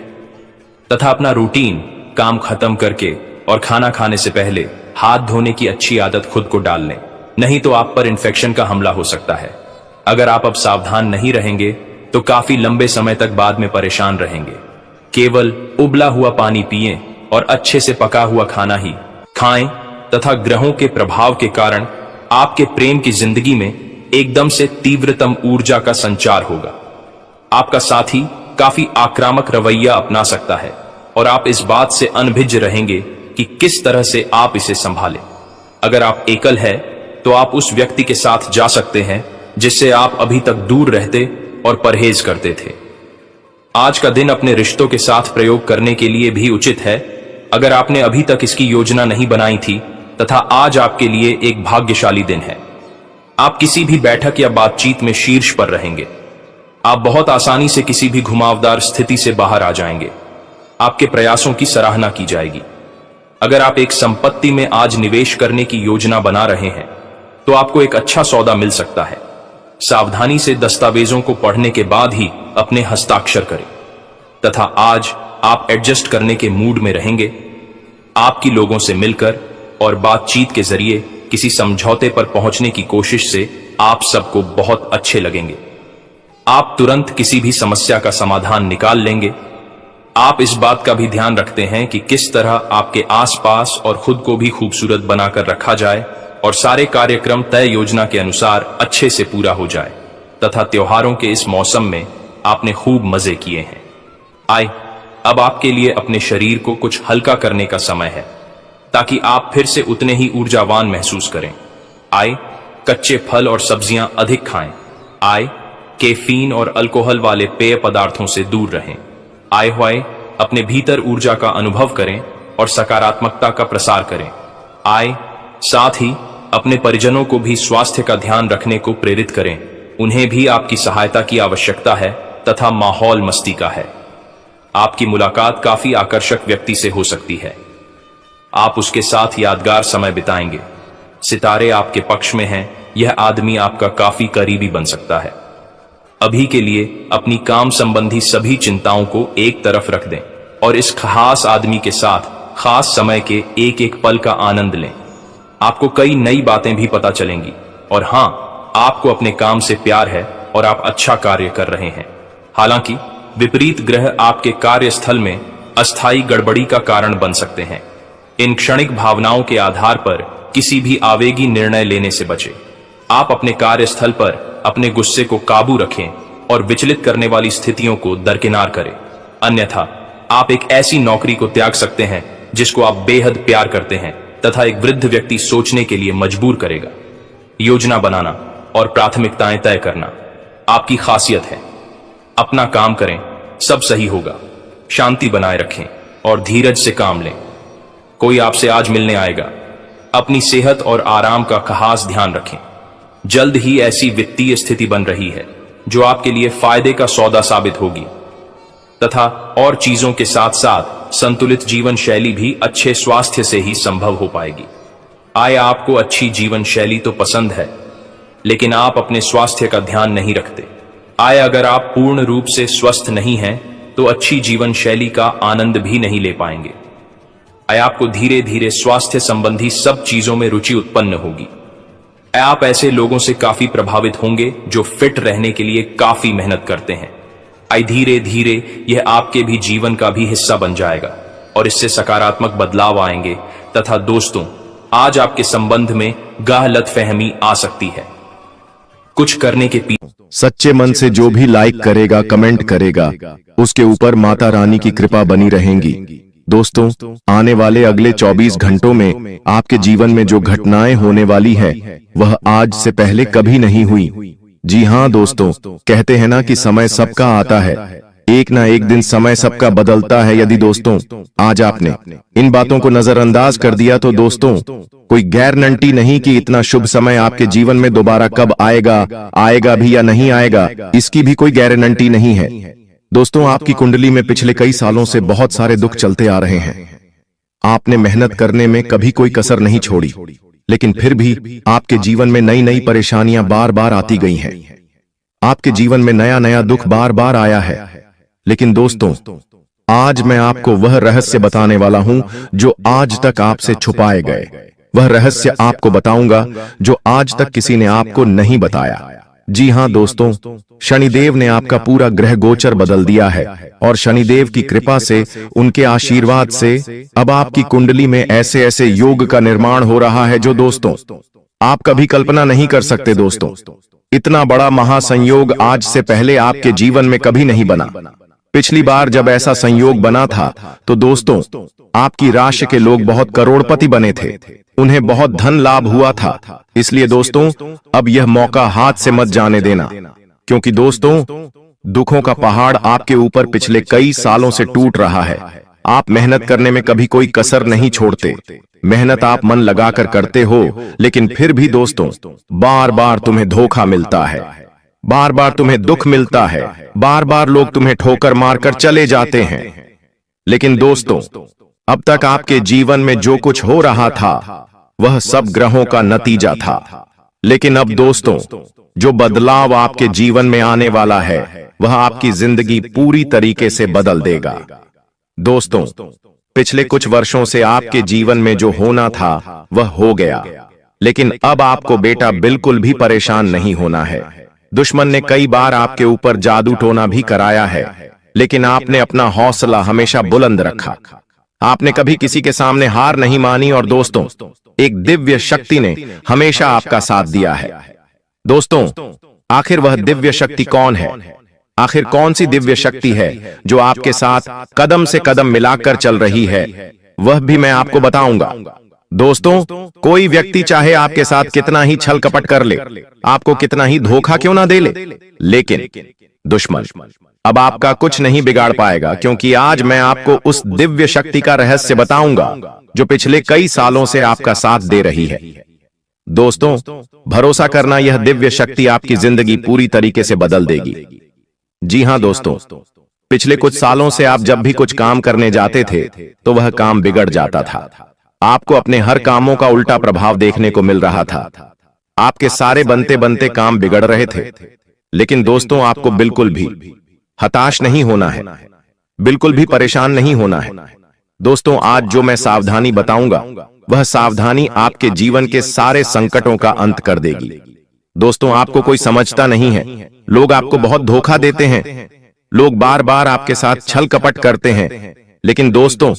तथा अपना रूटीन काम खत्म करके और खाना खाने से पहले हाथ धोने की अच्छी आदत खुद को डाल लें, नहीं तो आप पर इन्फेक्शन का हमला हो सकता है। अगर आप अब सावधान नहीं रहेंगे तो काफी लंबे समय तक बाद में परेशान रहेंगे। केवल उबला हुआ पानी पिएं और अच्छे से पका हुआ खाना ही खाएं तथा ग्रहों के प्रभाव के कारण आपके प्रेम की जिंदगी में एकदम से तीव्रतम ऊर्जा का संचार होगा। आपका साथी काफी आक्रामक रवैया अपना सकता है और आप इस बात से अनभिज्ञ रहेंगे कि किस तरह से आप इसे संभालें। अगर आप एकल है तो आप उस व्यक्ति के साथ जा सकते हैं जिससे आप अभी तक दूर रहते और परहेज करते थे। आज का दिन अपने रिश्तों के साथ प्रयोग करने के लिए भी उचित है। अगर आपने अभी तक इसकी योजना नहीं बनाई थी तथा आज आपके लिए एक भाग्यशाली दिन है। आप किसी भी बैठक या बातचीत में शीर्ष पर रहेंगे। आप बहुत आसानी से किसी भी घुमावदार स्थिति से बाहर आ जाएंगे। आपके प्रयासों की सराहना की जाएगी। अगर आप एक संपत्ति में आज निवेश करने की योजना बना रहे हैं तो आपको एक अच्छा सौदा मिल सकता है। सावधानी से दस्तावेजों को पढ़ने के बाद ही अपने हस्ताक्षर करें तथा आज आप एडजस्ट करने के मूड में रहेंगे। आपकी लोगों से मिलकर और बातचीत के जरिए किसी समझौते पर पहुंचने की कोशिश से आप सबको बहुत अच्छे लगेंगे। आप तुरंत किसी भी समस्या का समाधान निकाल लेंगे। आप इस बात का भी ध्यान रखते हैं कि किस तरह आपके आसपास और खुद को भी खूबसूरत बनाकर रखा जाए और सारे कार्यक्रम तय योजना के अनुसार अच्छे से पूरा हो जाए तथा त्योहारों के इस मौसम में आपने खूब मजे किए हैं। आए, अब आपके लिए अपने शरीर को कुछ हल्का करने का समय है ताकि आप फिर से उतने ही ऊर्जावान महसूस करें। आए, कच्चे फल और सब्जियां अधिक खाएं। आए, कैफीन और अल्कोहल वाले पेय पदार्थों से दूर रहें। आए हुए अपने भीतर ऊर्जा का अनुभव करें और सकारात्मकता का प्रसार करें। आए, साथ ही अपने परिजनों को भी स्वास्थ्य का ध्यान रखने को प्रेरित करें। उन्हें भी आपकी सहायता की आवश्यकता है तथा माहौल मस्ती का है। आपकी मुलाकात काफी आकर्षक व्यक्ति से हो सकती है। आप उसके साथ यादगार समय बिताएंगे। सितारे आपके पक्ष में हैं। यह आदमी आपका काफी करीबी बन सकता है। अभी के लिए अपनी काम संबंधी सभी चिंताओं को एक तरफ रख दें और इस खास आदमी के साथ खास समय के एक एक पल का आनंद लें। आपको कई नई बातें भी पता चलेंगी और हां, आपको अपने काम से प्यार है और आप अच्छा कार्य कर रहे हैं। हालांकि विपरीत ग्रह आपके कार्यस्थल में अस्थायी गड़बड़ी का कारण बन सकते हैं। इन क्षणिक भावनाओं के आधार पर किसी भी आवेगी निर्णय लेने से बचें। आप अपने कार्यस्थल पर अपने गुस्से को काबू रखें और विचलित करने वाली स्थितियों को दरकिनार करें। अन्यथा आप एक ऐसी नौकरी को त्याग सकते हैं जिसको आप बेहद प्यार करते हैं तथा एक वृद्ध व्यक्ति सोचने के लिए मजबूर करेगा। योजना बनाना और प्राथमिकताएं तय करना आपकी खासियत है। अपना काम करें, सब सही होगा। शांति बनाए रखें और धीरज से काम लें। कोई आपसे आज मिलने आएगा। अपनी सेहत और आराम का खास ध्यान रखें। जल्द ही ऐसी वित्तीय स्थिति बन रही है जो आपके लिए फायदे का सौदा साबित होगी, तथा और चीजों के साथ साथ संतुलित जीवन शैली भी अच्छे स्वास्थ्य से ही संभव हो पाएगी। आय, आपको अच्छी जीवन शैली तो पसंद है, लेकिन आप अपने स्वास्थ्य का ध्यान नहीं रखते। आय, अगर आप पूर्ण रूप से स्वस्थ नहीं हैं तो अच्छी जीवन शैली का आनंद भी नहीं ले पाएंगे। आय, आपको धीरे धीरे स्वास्थ्य संबंधी सब चीजों में रुचि उत्पन्न होगी। आप ऐसे लोगों से काफी प्रभावित होंगे जो फिट रहने के लिए काफी मेहनत करते हैं। आय, धीरे धीरे यह आपके भी जीवन का भी हिस्सा बन जाएगा और इससे सकारात्मक बदलाव आएंगे। तथा दोस्तों, आज आपके संबंध में गलतफहमी आ सकती है। कुछ करने के पीछे सच्चे मन से जो भी लाइक करेगा, कमेंट करेगा, उसके ऊपर माता रानी की कृपा बनी रहेंगी। दोस्तों, आने वाले अगले 24 घंटों में आपके जीवन में जो घटनाएं होने वाली है वह आज से पहले कभी नहीं हुई। जी हाँ दोस्तों, कहते हैं ना कि समय सबका आता है, एक ना एक दिन समय सबका बदलता है। यदि दोस्तों आज आपने इन बातों को नजरअंदाज कर दिया तो दोस्तों कोई गारंटी नहीं कि इतना शुभ समय आपके जीवन में दोबारा कब आएगा, आएगा भी या नहीं आएगा, इसकी भी कोई गारंटी नहीं है। दोस्तों, आपकी कुंडली में पिछले कई सालों से बहुत सारे दुख चलते आ रहे हैं। आपने मेहनत करने में कभी कोई कसर नहीं छोड़ी, लेकिन फिर भी आपके जीवन में नई नई परेशानियां बार बार आती गई हैं। आपके जीवन में नया नया दुख बार बार आया है। लेकिन दोस्तों, आज मैं आपको वह रहस्य बताने वाला हूं जो आज तक आपसे छुपाए गए। वह रहस्य आपको बताऊंगा जो आज तक किसी ने आपको नहीं बताया। जी हां दोस्तों, शनिदेव ने आपका पूरा ग्रह गोचर बदल दिया है और शनिदेव की कृपा से, उनके आशीर्वाद से अब आपकी कुंडली में ऐसे ऐसे योग का निर्माण हो रहा है जो दोस्तों आप कभी कल्पना नहीं कर सकते। दोस्तों, इतना बड़ा महासंयोग आज से पहले आपके जीवन में कभी नहीं बना। पिछली बार जब ऐसा संयोग बना था तो दोस्तों आपकी राशि के लोग बहुत करोड़पति बने थे, उन्हें बहुत धन लाभ हुआ था। इसलिए दोस्तों अब यह मौका हाथ से मत जाने देना, क्योंकि दोस्तों दुखों का पहाड़ आपके ऊपर पिछले कई सालों से टूट रहा है। आप मेहनत करने में कभी कोई कसर नहीं छोड़ते, मेहनत आप मन लगाकर करते हो, लेकिन फिर भी दोस्तों बार बार तुम्हें धोखा मिलता है, बार बार तुम्हें दुख मिलता है, बार बार लोग तुम्हें ठोकर मारकर चले जाते हैं। लेकिन दोस्तों अब तक आपके जीवन में जो कुछ हो रहा था वह सब ग्रहों का नतीजा था। लेकिन अब दोस्तों जो बदलाव आपके जीवन में आने वाला है वह आपकी जिंदगी पूरी तरीके से बदल देगा। दोस्तों, पिछले कुछ वर्षों से आपके जीवन में जो होना था वह हो गया, लेकिन अब आपको बेटा बिल्कुल भी परेशान नहीं होना है। दुश्मन ने कई बार आपके ऊपर जादू टोना भी कराया है, लेकिन आपने अपना हौसला हमेशा बुलंद रखा। आपने कभी किसी के सामने हार नहीं मानी और दोस्तों एक दिव्य शक्ति ने हमेशा आपका साथ दिया है। दोस्तों, आखिर वह दिव्य शक्ति कौन है? आखिर कौन सी दिव्य शक्ति है जो आपके साथ कदम से कदम मिलाकर चल रही है? वह भी मैं आपको बताऊंगा। दोस्तों, कोई व्यक्ति चाहे आपके साथ कितना ही छल कपट कर ले, आपको कितना ही धोखा क्यों ना दे ले, लेकिन दुश्मन अब आपका कुछ नहीं बिगाड़ पाएगा, क्योंकि आज मैं आपको उस दिव्य शक्ति का रहस्य बताऊंगा जो पिछले कई सालों से आपका साथ दे रही है। दोस्तों, भरोसा करना, यह दिव्य शक्ति आपकी जिंदगी पूरी तरीके से बदल देगी। जी हां दोस्तों, पिछले कुछ सालों से आप जब भी कुछ काम करने जाते थे तो वह काम बिगड़ जाता था। आपको अपने हर कामों का उल्टा प्रभाव देखने को मिल रहा था। आपके सारे बनते बनते काम बिगड़ रहे थे। लेकिन दोस्तों आपको बिल्कुल भी हताश नहीं होना है, बिल्कुल भी परेशान नहीं होना है। दोस्तों, आज जो मैं सावधानी बताऊंगा वह सावधानी आपके जीवन के सारे संकटों का अंत कर देगी। दोस्तों, आपको कोई समझता नहीं है, लोग आपको बहुत धोखा देते हैं, लोग बार बार आपके साथ छल कपट करते हैं। लेकिन दोस्तों,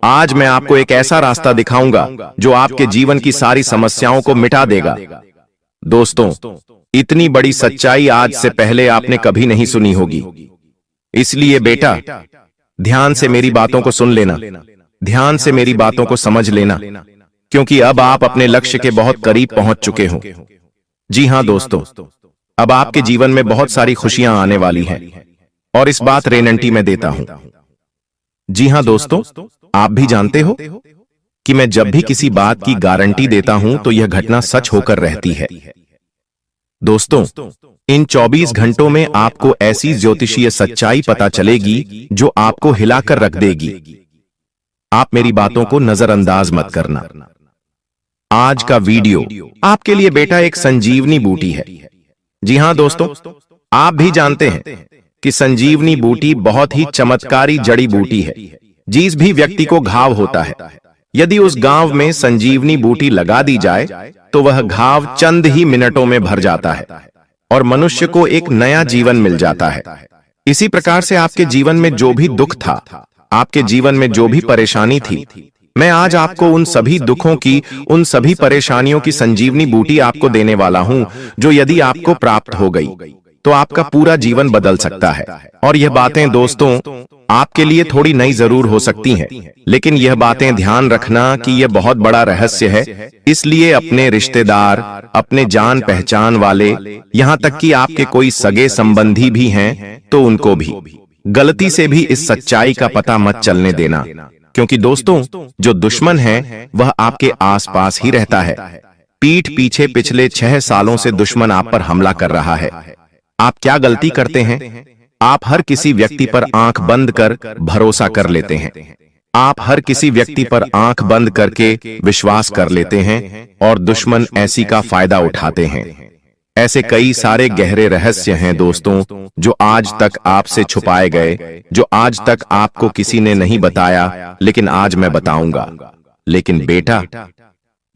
आज मैं आपको एक ऐसा रास्ता दिखाऊंगा जो आपके जीवन की सारी समस्याओं को मिटा देगा। दोस्तों, इतनी बड़ी सच्चाई आज से पहले आपने कभी नहीं सुनी होगी। इसलिए बेटा ध्यान से मेरी बातों को सुन लेना, ध्यान से मेरी बातों को समझ लेना, क्योंकि अब आप अपने लक्ष्य के बहुत करीब पहुंच चुके हो। जी हां दोस्तों, अब आपके जीवन में बहुत सारी खुशियां आने वाली हैं और इस बात गारंटी मैं देता हूं। जी हां दोस्तों, आप भी जानते हो कि मैं जब भी किसी बात की गारंटी देता हूं तो यह घटना सच होकर रहती है। दोस्तों, इन 24 घंटों में आपको ऐसी ज्योतिषीय सच्चाई पता चलेगी जो आपको हिलाकर रख देगी। आप मेरी बातों को नजरअंदाज मत करना। आज का वीडियो आपके लिए बेटा एक संजीवनी बूटी है। जी हां दोस्तों, आप भी जानते हैं कि संजीवनी बूटी बहुत ही चमत्कारी जड़ी बूटी है। जिस भी व्यक्ति को घाव होता है, यदि उस घाव में संजीवनी बूटी लगा दी जाए तो वह घाव चंद ही मिनटों में भर जाता है और मनुष्य को एक नया जीवन मिल जाता है। इसी प्रकार से आपके जीवन में जो भी दुख था, आपके जीवन में जो भी परेशानी थी, मैं आज आपको उन सभी दुखों की, उन सभी परेशानियों की संजीवनी बूटी आपको देने वाला हूं, जो यदि आपको प्राप्त हो गई तो आपका पूरा जीवन बदल सकता है। और यह बातें दोस्तों आपके लिए थोड़ी नई जरूर हो सकती हैं, लेकिन यह बातें ध्यान रखना कि यह बहुत बड़ा रहस्य है। इसलिए अपने रिश्तेदार, अपने जान पहचान वाले, यहाँ तक कि आपके कोई सगे संबंधी भी हैं तो उनको भी गलती से भी इस सच्चाई का पता मत चलने देना, क्योंकि दोस्तों जो दुश्मन है वह आपके आसपास ही रहता है। पीठ पीछे पिछले 6 सालों से दुश्मन आप पर हमला कर रहा है। आप क्या गलती करते हैं? आप हर किसी व्यक्ति पर आंख बंद कर भरोसा कर लेते हैं। आप हर किसी व्यक्ति पर आंख बंद करके विश्वास कर लेते हैं और दुश्मन ऐसी का फायदा उठाते हैं। ऐसे कई सारे गहरे रहस्य हैं दोस्तों, जो आज तक आपसे छुपाए गए, जो आज तक आपको किसी ने नहीं बताया, लेकिन आज मैं बताऊंगा। लेकिन बेटा,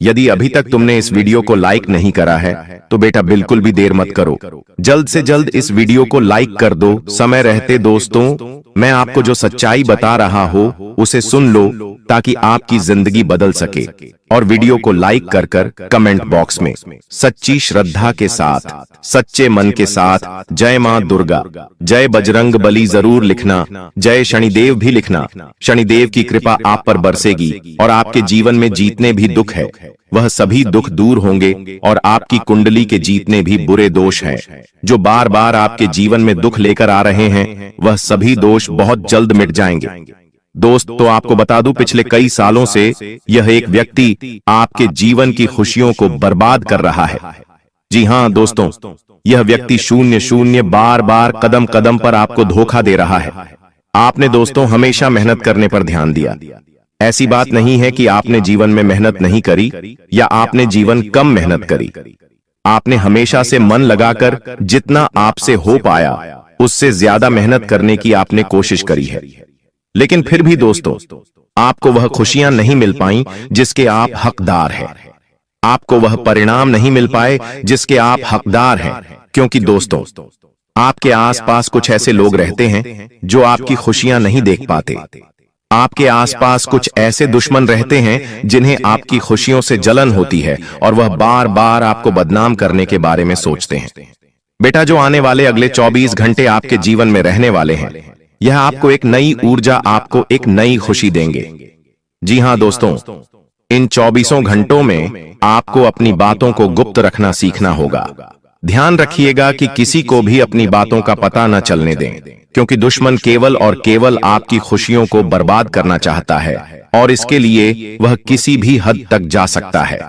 यदि अभी तक तुमने इस वीडियो को लाइक नहीं करा है तो बेटा बिल्कुल भी देर मत करो, जल्द से जल्द इस वीडियो को लाइक कर दो। समय रहते दोस्तों, मैं आपको जो सच्चाई बता रहा हूं उसे सुन लो ताकि आपकी जिंदगी बदल सके। और वीडियो को लाइक कर कर कमेंट बॉक्स में सच्ची श्रद्धा के साथ, सच्चे मन के साथ जय मां दुर्गा, जय बजरंग बली जरूर लिखना, जय शनिदेव भी लिखना। शनिदेव की कृपा आप पर बरसेगी और आपके जीवन में जितने भी दुख है वह सभी दुख दूर होंगे और आपकी कुंडली के जितने भी बुरे दोष हैं, जो बार बार आपके जीवन में दुख लेकर आ रहे हैं, वह सभी दोष बहुत जल्द मिट जाएंगे। दोस्त, तो आपको बता दूं, पिछले कई सालों से यह एक व्यक्ति आपके जीवन की खुशियों को बर्बाद कर रहा है। जी हां दोस्तों, यह व्यक्ति शून्य शून्य बार बार कदम कदम पर आपको धोखा दे रहा है। आपने दोस्तों हमेशा मेहनत करने पर ध्यान दिया। ऐसी बात नहीं है कि आपने जीवन में मेहनत नहीं करी या आपने जीवन कम मेहनत करी। आपने हमेशा से मन लगाकर जितना आपसे हो पाया उससे ज्यादा मेहनत करने की आपने कोशिश करी है। लेकिन फिर भी दोस्तों आपको वह खुशियां नहीं मिल पाई जिसके आप हकदार हैं। आपको वह परिणाम नहीं मिल पाए जिसके आप हकदार हैं, क्योंकि दोस्तों आपके आसपास कुछ ऐसे लोग रहते हैं जो आपकी खुशियां नहीं देख पाते। आपके आसपास कुछ ऐसे दुश्मन रहते हैं जिन्हें आपकी खुशियों से जलन होती है और वह बार बार आपको बदनाम करने के बारे में सोचते हैं। बेटा, जो आने वाले अगले 24 घंटे आपके जीवन में रहने वाले हैं, यह आपको एक नई ऊर्जा, आपको एक नई खुशी देंगे। जी हां दोस्तों, इन 24 घंटों में आपको अपनी बातों को गुप्त रखना सीखना होगा। ध्यान रखिएगा कि किसी को भी अपनी बातों का पता न चलने दें, क्योंकि दुश्मन केवल और केवल आपकी खुशियों को बर्बाद करना चाहता है और इसके लिए वह किसी भी हद तक जा सकता है।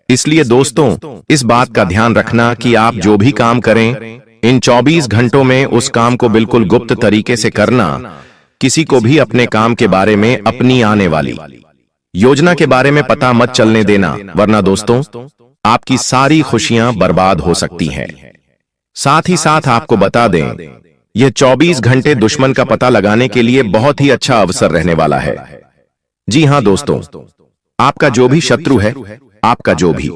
इसलिए दोस्तों इस बात का ध्यान रखना कि आप जो भी काम करें, इन 24 घंटों में उस काम को बिल्कुल गुप्त तरीके से करना। किसी को भी अपने काम के बारे में, अपनी आने वाली योजना के बारे में पता मत चलने देना, वरना दोस्तों आपकी सारी खुशियां बर्बाद हो सकती हैं। साथ ही साथ आपको बता दें, यह 24 घंटे दुश्मन का पता लगाने के लिए बहुत ही अच्छा अवसर रहने वाला है। जी हां दोस्तों, आपका जो भी शत्रु है, आपका जो भी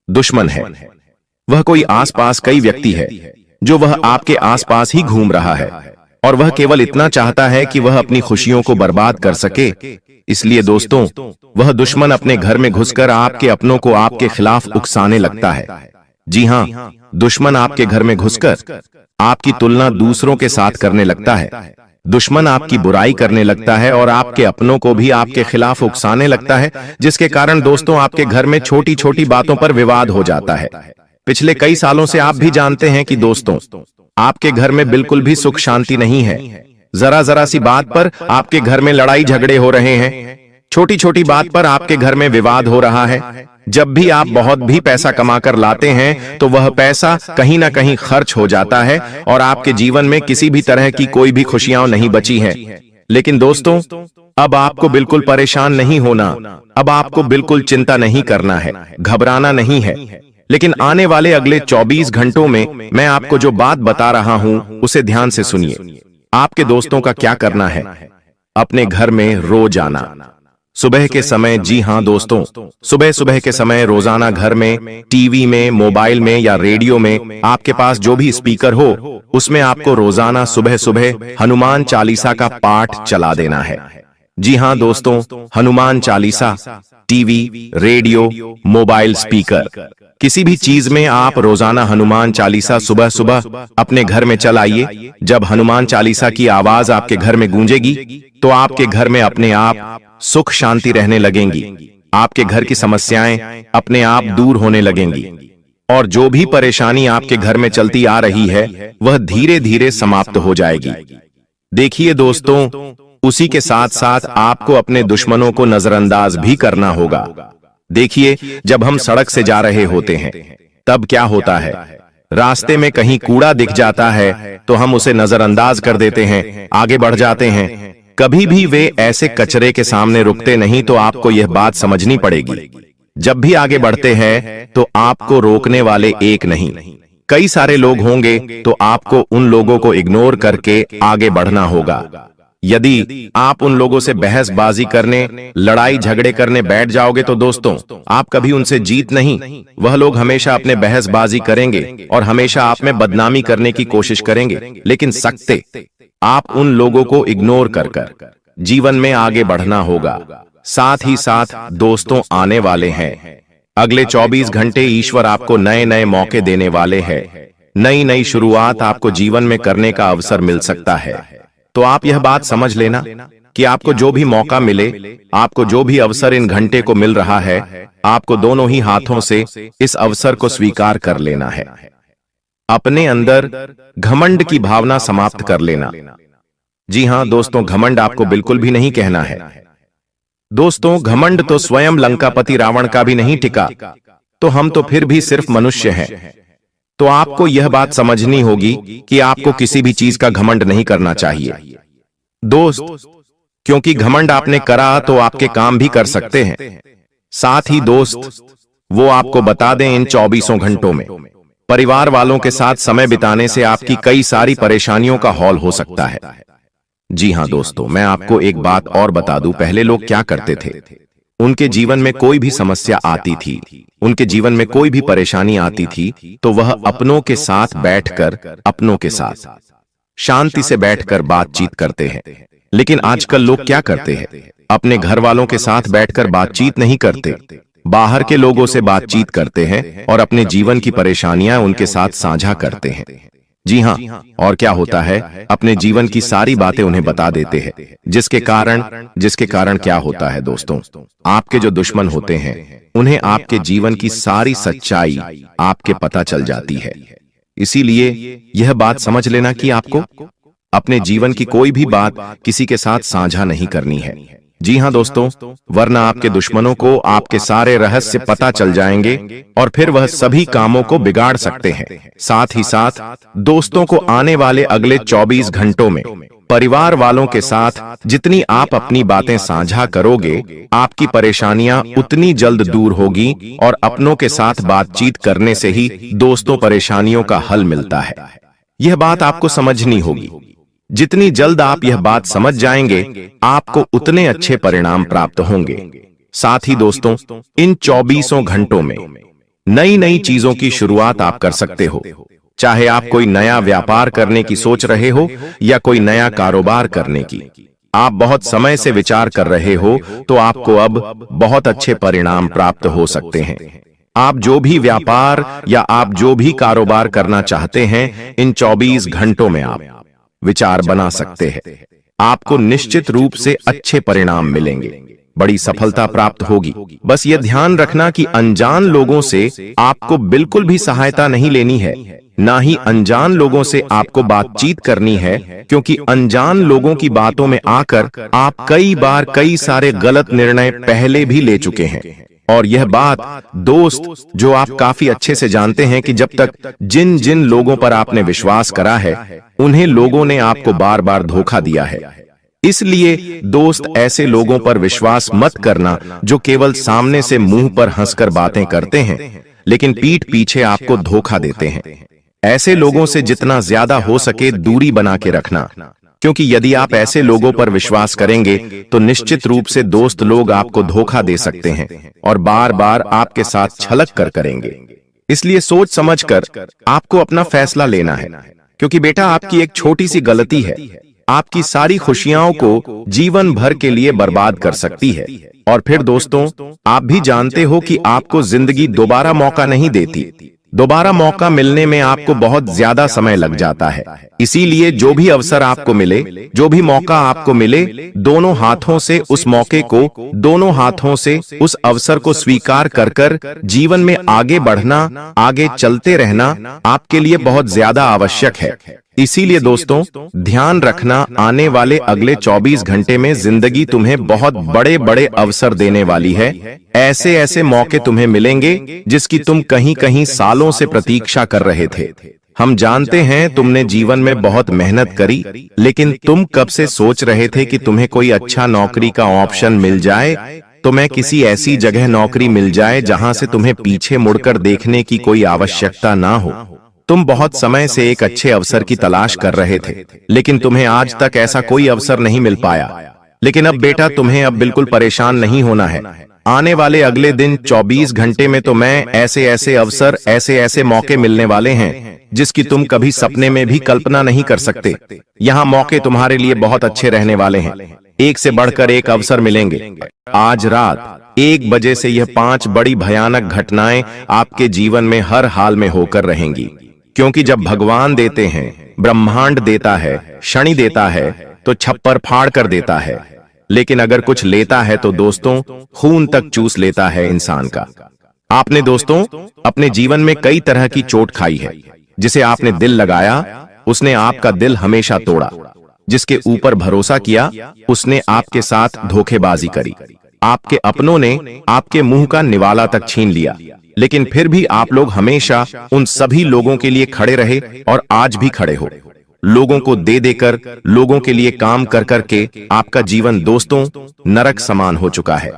दुश्मन है, वह कोई आसपास कई व्यक्ति है जो वह आपके आसपास ही घूम रहा है और वह केवल इतना चाहता है कि वह अपनी खुशियों को बर्बाद कर सके। इसलिए दोस्तों वह दुश्मन अपने घर में घुसकर आपके अपनों को आपके खिलाफ उकसाने लगता है। जी हां, दुश्मन आपके घर में घुसकर आपकी तुलना दूसरों के साथ करने लगता है। दुश्मन आपकी बुराई करने लगता है और आपके अपनों को भी आपके खिलाफ उकसाने लगता है, जिसके कारण दोस्तों आपके घर में छोटी छोटी बातों पर विवाद हो जाता है। पिछले कई सालों से आप भी जानते हैं कि दोस्तों आपके घर में बिल्कुल भी सुख शांति नहीं है। जरा जरा सी बात पर आपके घर में लड़ाई झगड़े हो रहे हैं। छोटी छोटी बात पर आपके घर में विवाद हो रहा है, जब भी आप बहुत भी पैसा कमाकर लाते हैं तो वह पैसा कहीं ना कहीं खर्च हो जाता है और आपके जीवन में किसी भी तरह की कोई भी खुशियां नहीं बची हैं। लेकिन दोस्तों, अब आपको बिल्कुल परेशान नहीं होना, अब आपको बिल्कुल चिंता नहीं करना है, घबराना नहीं है। लेकिन आने वाले अगले 24 घंटों में मैं आपको जो बात बता रहा हूं उसे ध्यान से सुनिए। आपके दोस्तों का क्या करना है? अपने घर में रोज आना सुबह के समय। जी हां दोस्तों, सुबह सुबह के समय रोजाना घर में, टीवी में, मोबाइल में या रेडियो में आपके पास जो भी स्पीकर हो उसमें आपको रोजाना सुबह सुबह हनुमान चालीसा का पाठ चला देना है। जी हां दोस्तों, Hanuman Chalisa, TV, radio, mobile speaker, किसी भी चीज में आप रोजाना हनुमान चालीसा सुबह सुबह अपने घर में चलाइए। जब हनुमान चालीसा की आवाज आपके घर में गूंजेगी तो आपके घर में अपने आप सुख शांति रहने लगेंगी, आपके घर की समस्याएं अपने आप दूर होने लगेंगी और जो भी परेशानी आपके घर में चलती आ रही है वह धीरे धीरे समाप्त हो जाएगी। देखिए दोस्तों, उसी के साथ साथ आपको अपने दुश्मनों को नजरअंदाज भी करना होगा। देखिए, जब हम सड़क से जा रहे होते हैं तब क्या होता है, रास्ते में कहीं कूड़ा दिख जाता है तो हम उसे नजरअंदाज कर देते हैं, आगे बढ़ जाते हैं। कभी भी वे ऐसे कचरे के सामने रुकते नहीं। तो आपको यह बात समझनी पड़ेगी, जब भी आगे बढ़ते हैं तो आपको रोकने वाले एक नहीं, कई सारे लोग होंगे, तो आपको उन लोगों को इग्नोर करके आगे बढ़ना होगा। यदि आप उन लोगों से बहसबाजी करने, लड़ाई झगड़े करने बैठ जाओगे तो दोस्तों, आप कभी उनसे जीत नहीं। वह लोग हमेशा अपने बहसबाजी करेंगे और हमेशा आप में बदनामी करने की कोशिश करेंगे। लेकिन सकते आप उन लोगों को इग्नोर कर जीवन में आगे बढ़ना होगा। साथ ही साथ दोस्तों, आने वाले हैं अगले 24 घंटे ईश्वर आपको नए नए मौके देने वाले हैं। नई नई शुरुआत आपको जीवन में करने का अवसर मिल सकता है। तो आप यह बात समझ लेना कि आपको जो भी मौका मिले, आपको जो भी अवसर इन घंटे को मिल रहा है, आपको दोनों ही हाथों से इस अवसर को स्वीकार कर लेना है। अपने अंदर घमंड की भावना समाप्त कर लेना। जी हां दोस्तों, घमंड आपको बिल्कुल भी नहीं कहना है। दोस्तों, घमंड तो स्वयं लंकापति रावण का भी नहीं टिका, तो हम तो फिर भी सिर्फ मनुष्य हैं। तो आपको यह बात समझनी होगी कि आपको किसी भी चीज का घमंड नहीं करना चाहिए दोस्त, क्योंकि घमंड आपने करा तो आपके काम भी कर सकते हैं। साथ ही दोस्त, वो आपको बता दें, इन 24 घंटों में परिवार वालों के साथ समय बिताने से आपकी कई सारी परेशानियों का हौल हो सकता है। जी हां दोस्तों, मैं आपको एक बात और बता दूं, पहले लोग क्या करते थे, उनके जीवन में कोई भी समस्या आती थी, उनके जीवन में कोई भी परेशानी आती थी, तो वह अपनों के साथ बैठकर, अपनों के साथ शांति से बैठकर बातचीत करते हैं। लेकिन आजकल लोग क्या करते हैं, अपने घर वालों के साथ बैठकर बातचीत नहीं करते, बाहर के लोगों से बातचीत करते हैं और अपने जीवन की परेशानियां उनके साथ साझा करते हैं। जी हां, और क्या होता है, अपने जीवन की सारी बातें उन्हें बता देते हैं, जिसके कारण क्या होता है दोस्तों, आपके जो दुश्मन होते हैं उन्हें आपके जीवन की सारी सच्चाई आपके पता चल जाती है। इसीलिए यह बात समझ लेना कि आपको अपने जीवन की कोई भी बात किसी के साथ साझा नहीं करनी है। जी हां दोस्तों, वरना आपके दुश्मनों को आपके सारे रहस्य पता चल जाएंगे और फिर वह सभी कामों को बिगाड़ सकते हैं। साथ ही साथ दोस्तों को आने वाले अगले 24 घंटों में परिवार वालों के साथ जितनी आप अपनी बातें साझा करोगे, आपकी परेशानियां उतनी जल्द दूर होगी और अपनों के साथ बातचीत करने से ही दोस्तों परेशानियों का हल मिलता है। यह बात आपको समझनी होगी। जितनी जल्द आप यह बात समझ जाएंगे, आपको उतने अच्छे परिणाम प्राप्त होंगे। साथ ही दोस्तों, इन 24 घंटों में नई नई चीजों की शुरुआत आप कर सकते हो। चाहे आप कोई नया व्यापार करने की सोच रहे हो या कोई नया कारोबार करने की आप बहुत समय से विचार कर रहे हो, तो आपको अब बहुत अच्छे परिणाम प्राप्त हो सकते हैं। आप जो भी व्यापार या आप जो भी कारोबार करना चाहते हैं, इन 24 घंटों में आप विचार बना सकते हैं। आपको निश्चित रूप से अच्छे परिणाम मिलेंगे, बड़ी सफलता प्राप्त होगी। बस यह ध्यान रखना कि अनजान लोगों से आपको बिल्कुल भी सहायता नहीं लेनी है, ना ही अनजान लोगों से आपको बातचीत करनी है, क्योंकि अनजान लोगों की बातों में आकर आप कई बार कई सारे गलत निर्णय पहले भी ले चुके हैं और यह बात दोस्त जो आप काफी अच्छे से जानते हैं कि जब तक जिन जिन लोगों पर आपने विश्वास करा है उन्हें लोगों ने आपको बार बार धोखा दिया है। इसलिए दोस्त ऐसे लोगों पर विश्वास मत करना जो केवल सामने से मुंह पर हंसकर बातें करते हैं लेकिन पीठ पीछे आपको धोखा देते हैं। ऐसे लोगों से जितना ज्यादा हो सके दूरी बना के रखना, क्योंकि यदि आप ऐसे लोगों पर विश्वास करेंगे तो निश्चित रूप से दोस्त लोग आपको धोखा दे सकते हैं और बार बार आपके साथ छलक कर करेंगे। इसलिए सोच समझकर आपको अपना फैसला लेना है, क्योंकि बेटा आपकी एक छोटी सी गलती है आपकी सारी खुशियों को जीवन भर के लिए बर्बाद कर सकती है। और फिर दोस्तों, आप भी जानते हो कि आपको जिंदगी दोबारा मौका नहीं देती। दोबारा मौका मिलने में आपको बहुत ज्यादा समय लग जाता है। इसीलिए जो भी अवसर आपको मिले, जो भी मौका आपको मिले, दोनों हाथों से उस मौके को, दोनों हाथों से उस अवसर को स्वीकार कर कर जीवन में आगे बढ़ना, आगे चलते रहना आपके लिए बहुत ज्यादा आवश्यक है। इसीलिए दोस्तों, ध्यान रखना, आने वाले अगले 24 घंटे में जिंदगी तुम्हें बहुत बड़े बड़े अवसर देने वाली है। ऐसे ऐसे मौके तुम्हें मिलेंगे जिसकी तुम कहीं कहीं सालों से प्रतीक्षा कर रहे थे। हम जानते हैं तुमने जीवन में बहुत मेहनत करी, लेकिन तुम कब से सोच रहे थे कि तुम्हें कोई अच्छा नौकरी का ऑप्शन मिल जाए, तुम्हें किसी ऐसी जगह नौकरी मिल जाए जहां से तुम्हें पीछे मुड़कर देखने की कोई आवश्यकता ना हो। तुम बहुत समय से एक अच्छे अवसर की तलाश कर रहे थे, लेकिन तुम्हें आज तक ऐसा कोई अवसर नहीं मिल पाया। लेकिन अब बेटा तुम्हें अब बिल्कुल परेशान नहीं होना है। आने वाले अगले दिन 24 घंटे में तो मैं ऐसे ऐसे अवसर, ऐसे ऐसे मौके मिलने वाले हैं जिसकी तुम कभी सपने में भी कल्पना नहीं कर सकते। यहाँ मौके तुम्हारे लिए बहुत अच्छे रहने वाले हैं। एक से बढ़कर एक अवसर मिलेंगे। आज रात 1 बजे से यह 5 बड़ी भयानक घटनाएं आपके जीवन में हर हाल में होकर रहेंगी, क्योंकि जब भगवान देते हैं, ब्रह्मांड देता है, शनि देता है तो छप्पर फाड़ कर देता है, लेकिन अगर कुछ लेता है तो दोस्तों खून तक चूस लेता है इंसान का। आपने दोस्तों अपने जीवन में कई तरह की चोट खाई है। जिसे आपने दिल लगाया उसने आपका दिल हमेशा तोड़ा, जिसके ऊपर भरोसा किया उसने आपके साथ धोखेबाजी करी, आपके अपनों ने आपके मुंह का निवाला तक छीन लिया, लेकिन फिर भी आप लोग हमेशा उन सभी लोगों के लिए खड़े रहे और आज भी खड़े हो। लोगों को दे देकर, लोगों के लिए काम कर करके आपका जीवन दोस्तों नरक समान हो चुका है।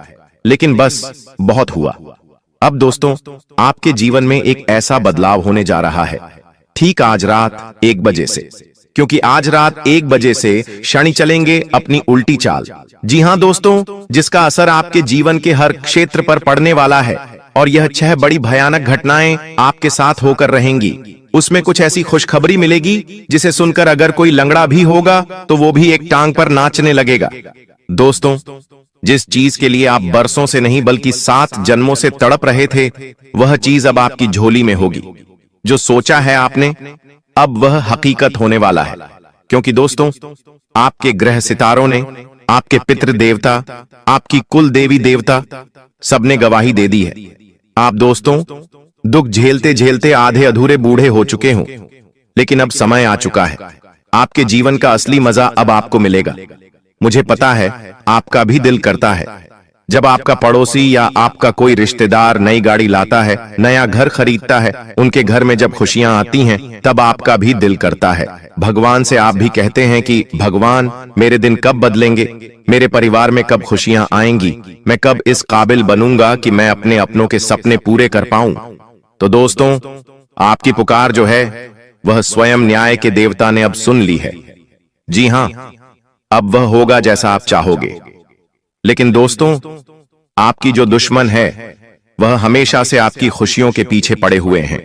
लेकिन बस बहुत हुआ। अब दोस्तों आपके जीवन में एक ऐसा बदलाव होने जा रहा है, ठीक आज रात 1 बजे से, क्योंकि आज रात 1 बजे से शनि चलेंगे अपनी उल्टी चाल। जी हां दोस्तों, जिसका असर आपके जीवन के हर क्षेत्र पर पड़ने वाला है और यह 6 बड़ी भयानक घटनाएं आपके साथ होकर रहेंगी। उसमें कुछ ऐसी खुशखबरी मिलेगी जिसे सुनकर अगर कोई लंगड़ा भी होगा तो वो भी एक टांग पर नाचने लगेगा। दोस्तों, जिस चीज के लिए आप बरसों से नहीं बल्कि 7 जन्मों से तड़प रहे थे, वह चीज अब आपकी झोली में होगी। जो सोचा है आपने, अब वह हकीकत होने वाला है, क्योंकि दोस्तों आपके ग्रह सितारों ने, आपके पितृ देवता, आपकी कुल देवी देवता सबने गवाही दे दी है। आप दोस्तों दुख झेलते झेलते आधे अधूरे बूढ़े हो चुके हों, लेकिन अब समय आ चुका है। आपके जीवन का असली मजा अब आपको मिलेगा। मुझे पता है आपका भी दिल करता है जब आपका पड़ोसी या आपका कोई रिश्तेदार नई गाड़ी लाता है, नया घर खरीदता है, उनके घर में जब खुशियां आती हैं तब आपका भी दिल करता है। भगवान से आप भी कहते हैं कि भगवान मेरे दिन कब बदलेंगे, मेरे परिवार में कब खुशियां आएंगी, मैं कब इस काबिल बनूंगा कि मैं अपने अपनों के सपने पूरे कर पाऊं। तो दोस्तों आपकी पुकार जो है वह स्वयं न्याय के देवता ने अब सुन ली है। जी हां, अब वह होगा जैसा आप चाहोगे। लेकिन दोस्तों आपकी जो दुश्मन है वह हमेशा से आपकी खुशियों के पीछे पड़े हुए हैं।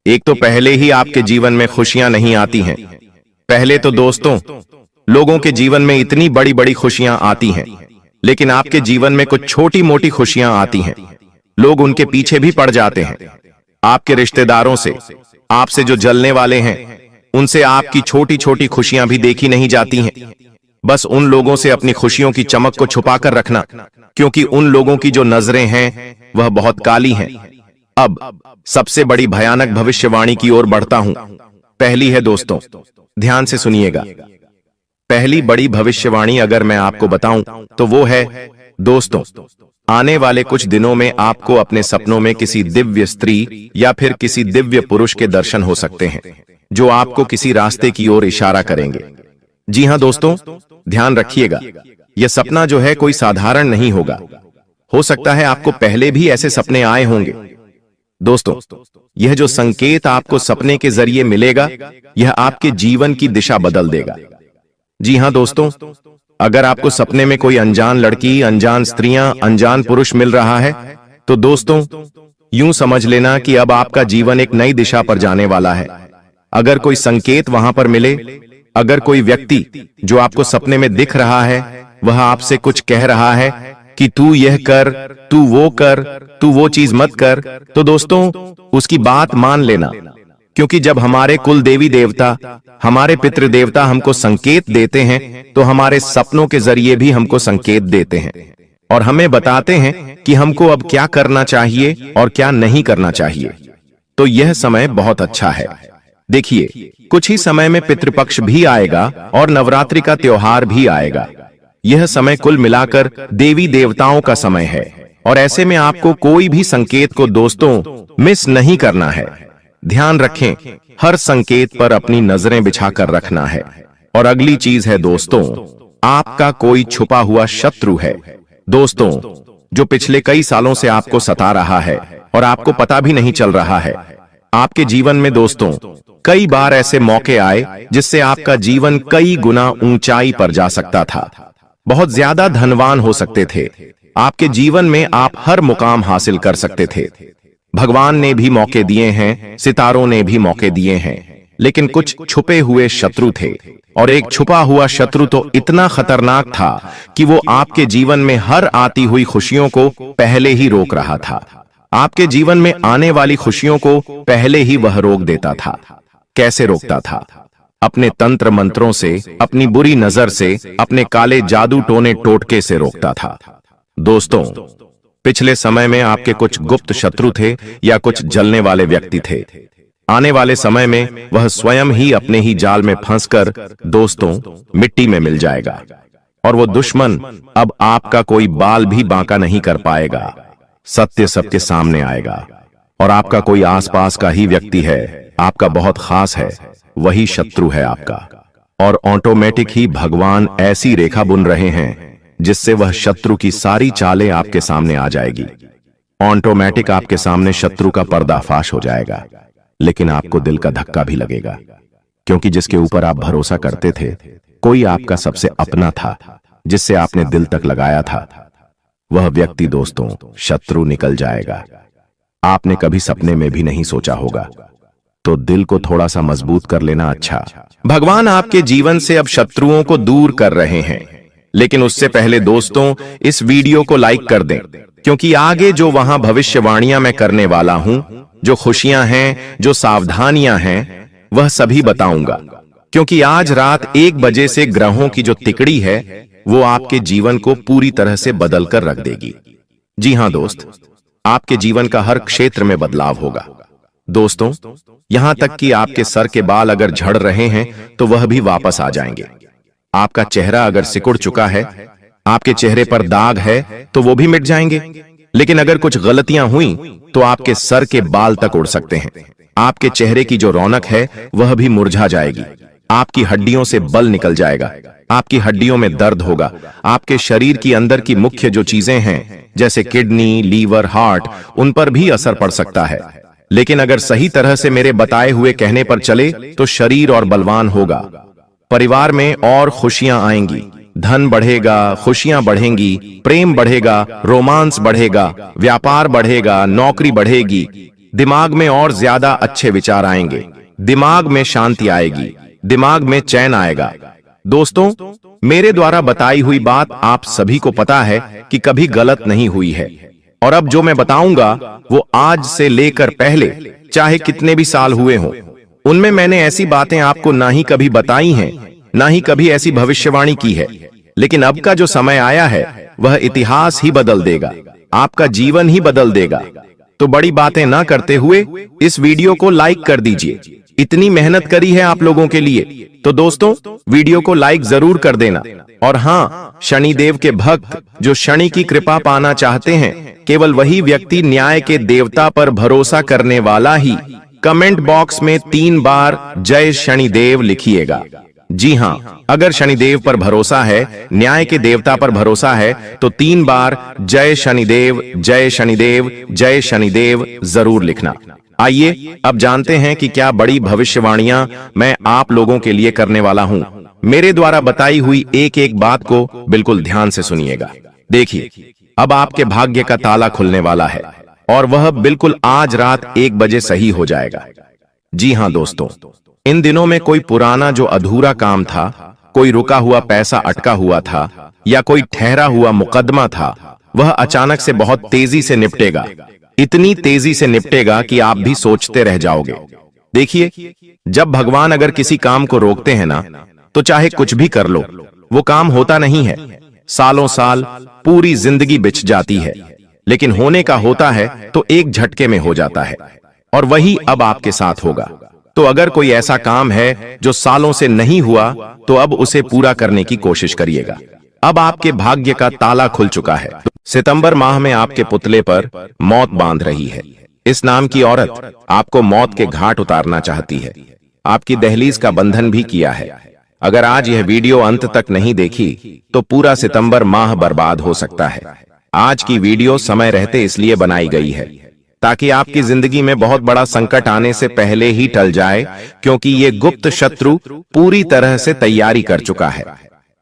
एक तो पहले ही आपके जीवन में खुशियां नहीं आती हैं। पहले तो दोस्तों लोगों के जीवन में इतनी बड़ी बड़ी खुशियां आती हैं, लेकिन आपके जीवन में कुछ छोटी मोटी खुशियां आती हैं। लोग उनके पीछे भी पड़ जाते हैं। आपके रिश्तेदारों से, आपसे जो जलने वाले हैं, उनसे आपकी छोटी छोटी खुशियां भी देखी नहीं जाती हैं। बस उन लोगों से अपनी खुशियों की चमक को छुपाकर रखना, क्योंकि उन लोगों की जो नजरें हैं वह बहुत काली हैं। अब सबसे बड़ी भयानक भविष्यवाणी की ओर बढ़ता हूं। पहली है दोस्तों, ध्यान से सुनिएगा। पहली बड़ी भविष्यवाणी अगर मैं आपको बताऊं तो वो है दोस्तों आने वाले कुछ दिनों में आपको अपने सपनों में किसी दिव्य स्त्री या फिर किसी दिव्य पुरुष के दर्शन हो सकते हैं जो आपको किसी रास्ते की ओर इशारा करेंगे। जी हां दोस्तों, ध्यान रखिएगा, यह सपना जो है कोई साधारण नहीं होगा। हो सकता है आपको पहले भी ऐसे सपने आए होंगे। दोस्तों, यह जो संकेत आपको सपने के जरिए मिलेगा, यह आपके जीवन की दिशा बदल देगा। जी हां दोस्तों, अगर आपको सपने में कोई अनजान लड़की, अनजान स्त्रियां, अनजान पुरुष मिल रहा है, तो दोस्तों यूं समझ लेना कि अब आपका जीवन एक नई दिशा पर जाने वाला है। अगर कोई संकेत वहां पर मिले, अगर कोई व्यक्ति जो आपको सपने में दिख रहा है, वह आपसे कुछ कह रहा है कि तू यह कर, तू वो कर, तू वो चीज मत कर, तो दोस्तों उसकी बात मान लेना। क्योंकि जब हमारे कुल देवी देवता, हमारे पितृ देवता हमको संकेत देते हैं, तो हमारे सपनों के जरिए भी हमको संकेत देते हैं और हमें बताते हैं कि हमको अब क्या करना चाहिए और क्या नहीं करना चाहिए। तो यह समय बहुत अच्छा है। देखिए, कुछ ही समय में पितृपक्ष भी आएगा और नवरात्रि का त्योहार भी आएगा। यह समय कुल मिलाकर देवी देवताओं का समय है और ऐसे में आपको कोई भी संकेत को दोस्तों मिस नहीं करना है। ध्यान रखें, हर संकेत पर अपनी नजरें बिछाकर रखना है। और अगली चीज है दोस्तों, आपका कोई छुपा हुआ शत्रु है दोस्तों, जो पिछले कई सालों से आपको सता रहा है और आपको पता भी नहीं चल रहा है। आपके जीवन में दोस्तों कई बार ऐसे मौके आए जिससे आपका जीवन कई गुना ऊंचाई पर जा सकता था। बहुत ज्यादा धनवान हो सकते थे। आपके जीवन में आप हर मुकाम हासिल कर सकते थे। भगवान ने भी मौके दिए हैं, सितारों ने भी मौके दिए हैं, लेकिन कुछ छुपे हुए शत्रु थे। और एक छुपा हुआ शत्रु तो इतना खतरनाक था कि वो आपके जीवन में हर आती हुई खुशियों को पहले ही रोक रहा था। आपके जीवन में आने वाली खुशियों को पहले ही वह रोक देता था। कैसे रोकता था? अपने तंत्र मंत्रों से, अपनी बुरी नजर से, अपने काले जादू टोने टोटके से रोकता था। दोस्तों, पिछले समय में आपके कुछ गुप्त शत्रु थे या कुछ जलने वाले व्यक्ति थे। आने वाले समय में वह स्वयं ही अपने ही जाल में फंसकर दोस्तों मिट्टी में मिल जाएगा और वो दुश्मन अब आपका कोई बाल भी बांका नहीं कर पाएगा। सत्य सबके सामने आएगा और आपका कोई आसपास का ही व्यक्ति है, आपका बहुत खास है, वही शत्रु है आपका। और ऑटोमेटिक ही भगवान ऐसी रेखा बुन रहे हैं जिससे वह शत्रु की सारी चालें आपके सामने आ जाएगी। ऑटोमेटिक आपके सामने शत्रु का पर्दाफाश हो जाएगा। लेकिन आपको दिल का धक्का भी लगेगा, क्योंकि जिसके ऊपर आप भरोसा करते थे, कोई आपका सबसे अपना था, जिससे आपने दिल तक लगाया था, वह व्यक्ति दोस्तों शत्रु निकल जाएगा। आपने कभी सपने में भी नहीं सोचा होगा। तो दिल को थोड़ा सा मजबूत कर लेना अच्छा। भगवान आपके जीवन से अब शत्रुओं को दूर कर रहे हैं। लेकिन उससे पहले दोस्तों इस वीडियो को लाइक कर दें, क्योंकि आगे जो वहां भविष्यवाणियां मैं करने वाला हूं, जो खुशियां हैं, जो सावधानियां हैं, वह सभी बताऊंगा। क्योंकि आज रात 1 बजे से ग्रहों की जो तिकड़ी है वो आपके जीवन को पूरी तरह से बदल कर रख देगी। जी हां दोस्त, आपके जीवन का हर क्षेत्र में बदलाव होगा। दोस्तों, यहां तक कि आपके सर के बाल अगर झड़ रहे हैं तो वह भी वापस आ जाएंगे। आपका चेहरा अगर सिकुड़ चुका है, आपके चेहरे पर दाग है, तो वो भी मिट जाएंगे। लेकिन अगर कुछ गलतियां हुई तो आपके सर के बाल तक उड़ सकते हैं। आपके चेहरे की जो रौनक है वह भी मुरझा जाएगी। आपकी हड्डियों से बल निकल जाएगा। आपकी हड्डियों में दर्द होगा। आपके शरीर की अंदर की मुख्य जो चीजें हैं, जैसे किडनी, लीवर, हार्ट, उन पर भी असर पड़ सकता है। लेकिन अगर सही तरह से मेरे बताए हुए कहने पर चले तो शरीर और बलवान होगा। परिवार में और खुशियां आएंगी, धन बढ़ेगा, खुशियां बढ़ेंगी, प्रेम बढ़ेगा, रोमांस बढ़ेगा, व्यापार बढ़ेगा, नौकरी बढ़ेगी। दिमाग में और ज्यादा अच्छे विचार आएंगे, दिमाग में शांति आएगी, दिमाग में चैन आएगा। दोस्तों, मेरे द्वारा बताई हुई बात आप सभी को पता है कि कभी गलत नहीं हुई है। और अब जो मैं बताऊंगा वो आज से लेकर पहले चाहे कितने भी साल हुए हों, उनमें मैंने ऐसी बातें आपको ना ही कभी बताई हैं, ना ही कभी ऐसी भविष्यवाणी की है। लेकिन अब का जो समय आया है वह इतिहास ही बदल देगा, आपका जीवन ही बदल देगा। तो बड़ी बातें ना करते हुए इस वीडियो को लाइक कर दीजिए। इतनी मेहनत करी है आप लोगों के लिए, तो दोस्तों वीडियो को लाइक जरूर कर देना। और हाँ, शनिदेव के भक्त जो शनि की कृपा पाना चाहते हैं, केवल वही व्यक्ति न्याय के देवता पर भरोसा करने वाला ही कमेंट बॉक्स में 3 बार जय शनिदेव लिखिएगा। जी हाँ, अगर शनिदेव पर भरोसा है, न्याय के देवता पर भरोसा है, तो 3 बार जय शनिदेव जय शनिदेव जय शनिदेव जरूर लिखना। आइए अब जानते हैं कि क्या बड़ी भविष्यवाणियां मैं आप लोगों के लिए करने वाला हूं। मेरे द्वारा बताई हुई एक एक बात को बिल्कुल ध्यान से सुनिएगा। देखिए, अब आपके भाग्य का ताला खुलने वाला है और वह बिल्कुल आज रात 1 बजे सही हो जाएगा। जी हाँ दोस्तों, इन दिनों में कोई पुराना जो अधूरा काम था, कोई रुका हुआ पैसा अटका हुआ था या कोई ठहरा हुआ मुकदमा था, वह अचानक से बहुत तेजी से निपटेगा। इतनी तेजी से निपटेगा कि आप भी सोचते रह जाओगे। देखिए, जब भगवान अगर किसी काम को रोकते हैं ना, तो चाहे कुछ भी कर लो, वो काम होता नहीं है। सालों साल, पूरी जिंदगी बिछ जाती है, लेकिन होने का होता है तो एक झटके में हो जाता है। और वही अब आपके साथ होगा। तो अगर कोई ऐसा काम है जो सालों से नहीं हुआ, तो अब उसे पूरा करने की कोशिश करिएगा। अब आपके भाग्य का ताला खुल चुका है। सितंबर माह में आपके पुतले पर मौत बांध रही है। इस नाम की औरत आपको मौत के घाट उतारना चाहती है। आपकी दहलीज का बंधन भी किया है। अगर आज यह वीडियो अंत तक नहीं देखी, तो पूरा सितंबर माह बर्बाद हो सकता है। आज की वीडियो समय रहते इसलिए बनाई गई है ताकि आपकी जिंदगी में बहुत बड़ा संकट आने से पहले ही टल जाए, क्योंकि ये गुप्त शत्रु पूरी तरह से तैयारी कर चुका है।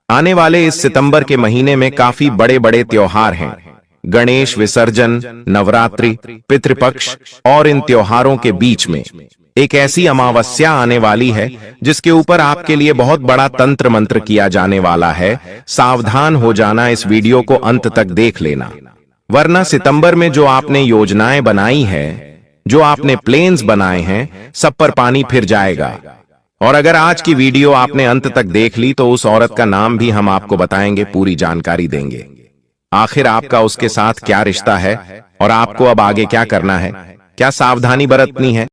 आने वाले इस सितंबर के महीने में काफी बड़े बड़े त्योहार हैं। गणेश विसर्जन, नवरात्रि, पितृपक्ष और इन त्योहारों के बीच में एक ऐसी अमावस्या आने वाली है जिसके ऊपर आपके लिए बहुत बड़ा तंत्र मंत्र किया जाने वाला है। सावधान हो जाना, इस वीडियो को अंत तक देख लेना, वरना सितंबर में जो आपने योजनाएं बनाई है, जो आपने प्लान्स बनाए हैं, सब पर पानी फिर जाएगा। और अगर आज की वीडियो आपने अंत तक देख ली, तो उस औरत का नाम भी हम आपको बताएंगे, पूरी जानकारी देंगे। आखिर आपका उसके साथ क्या रिश्ता है और आपको अब आगे क्या करना है, क्या सावधानी बरतनी है,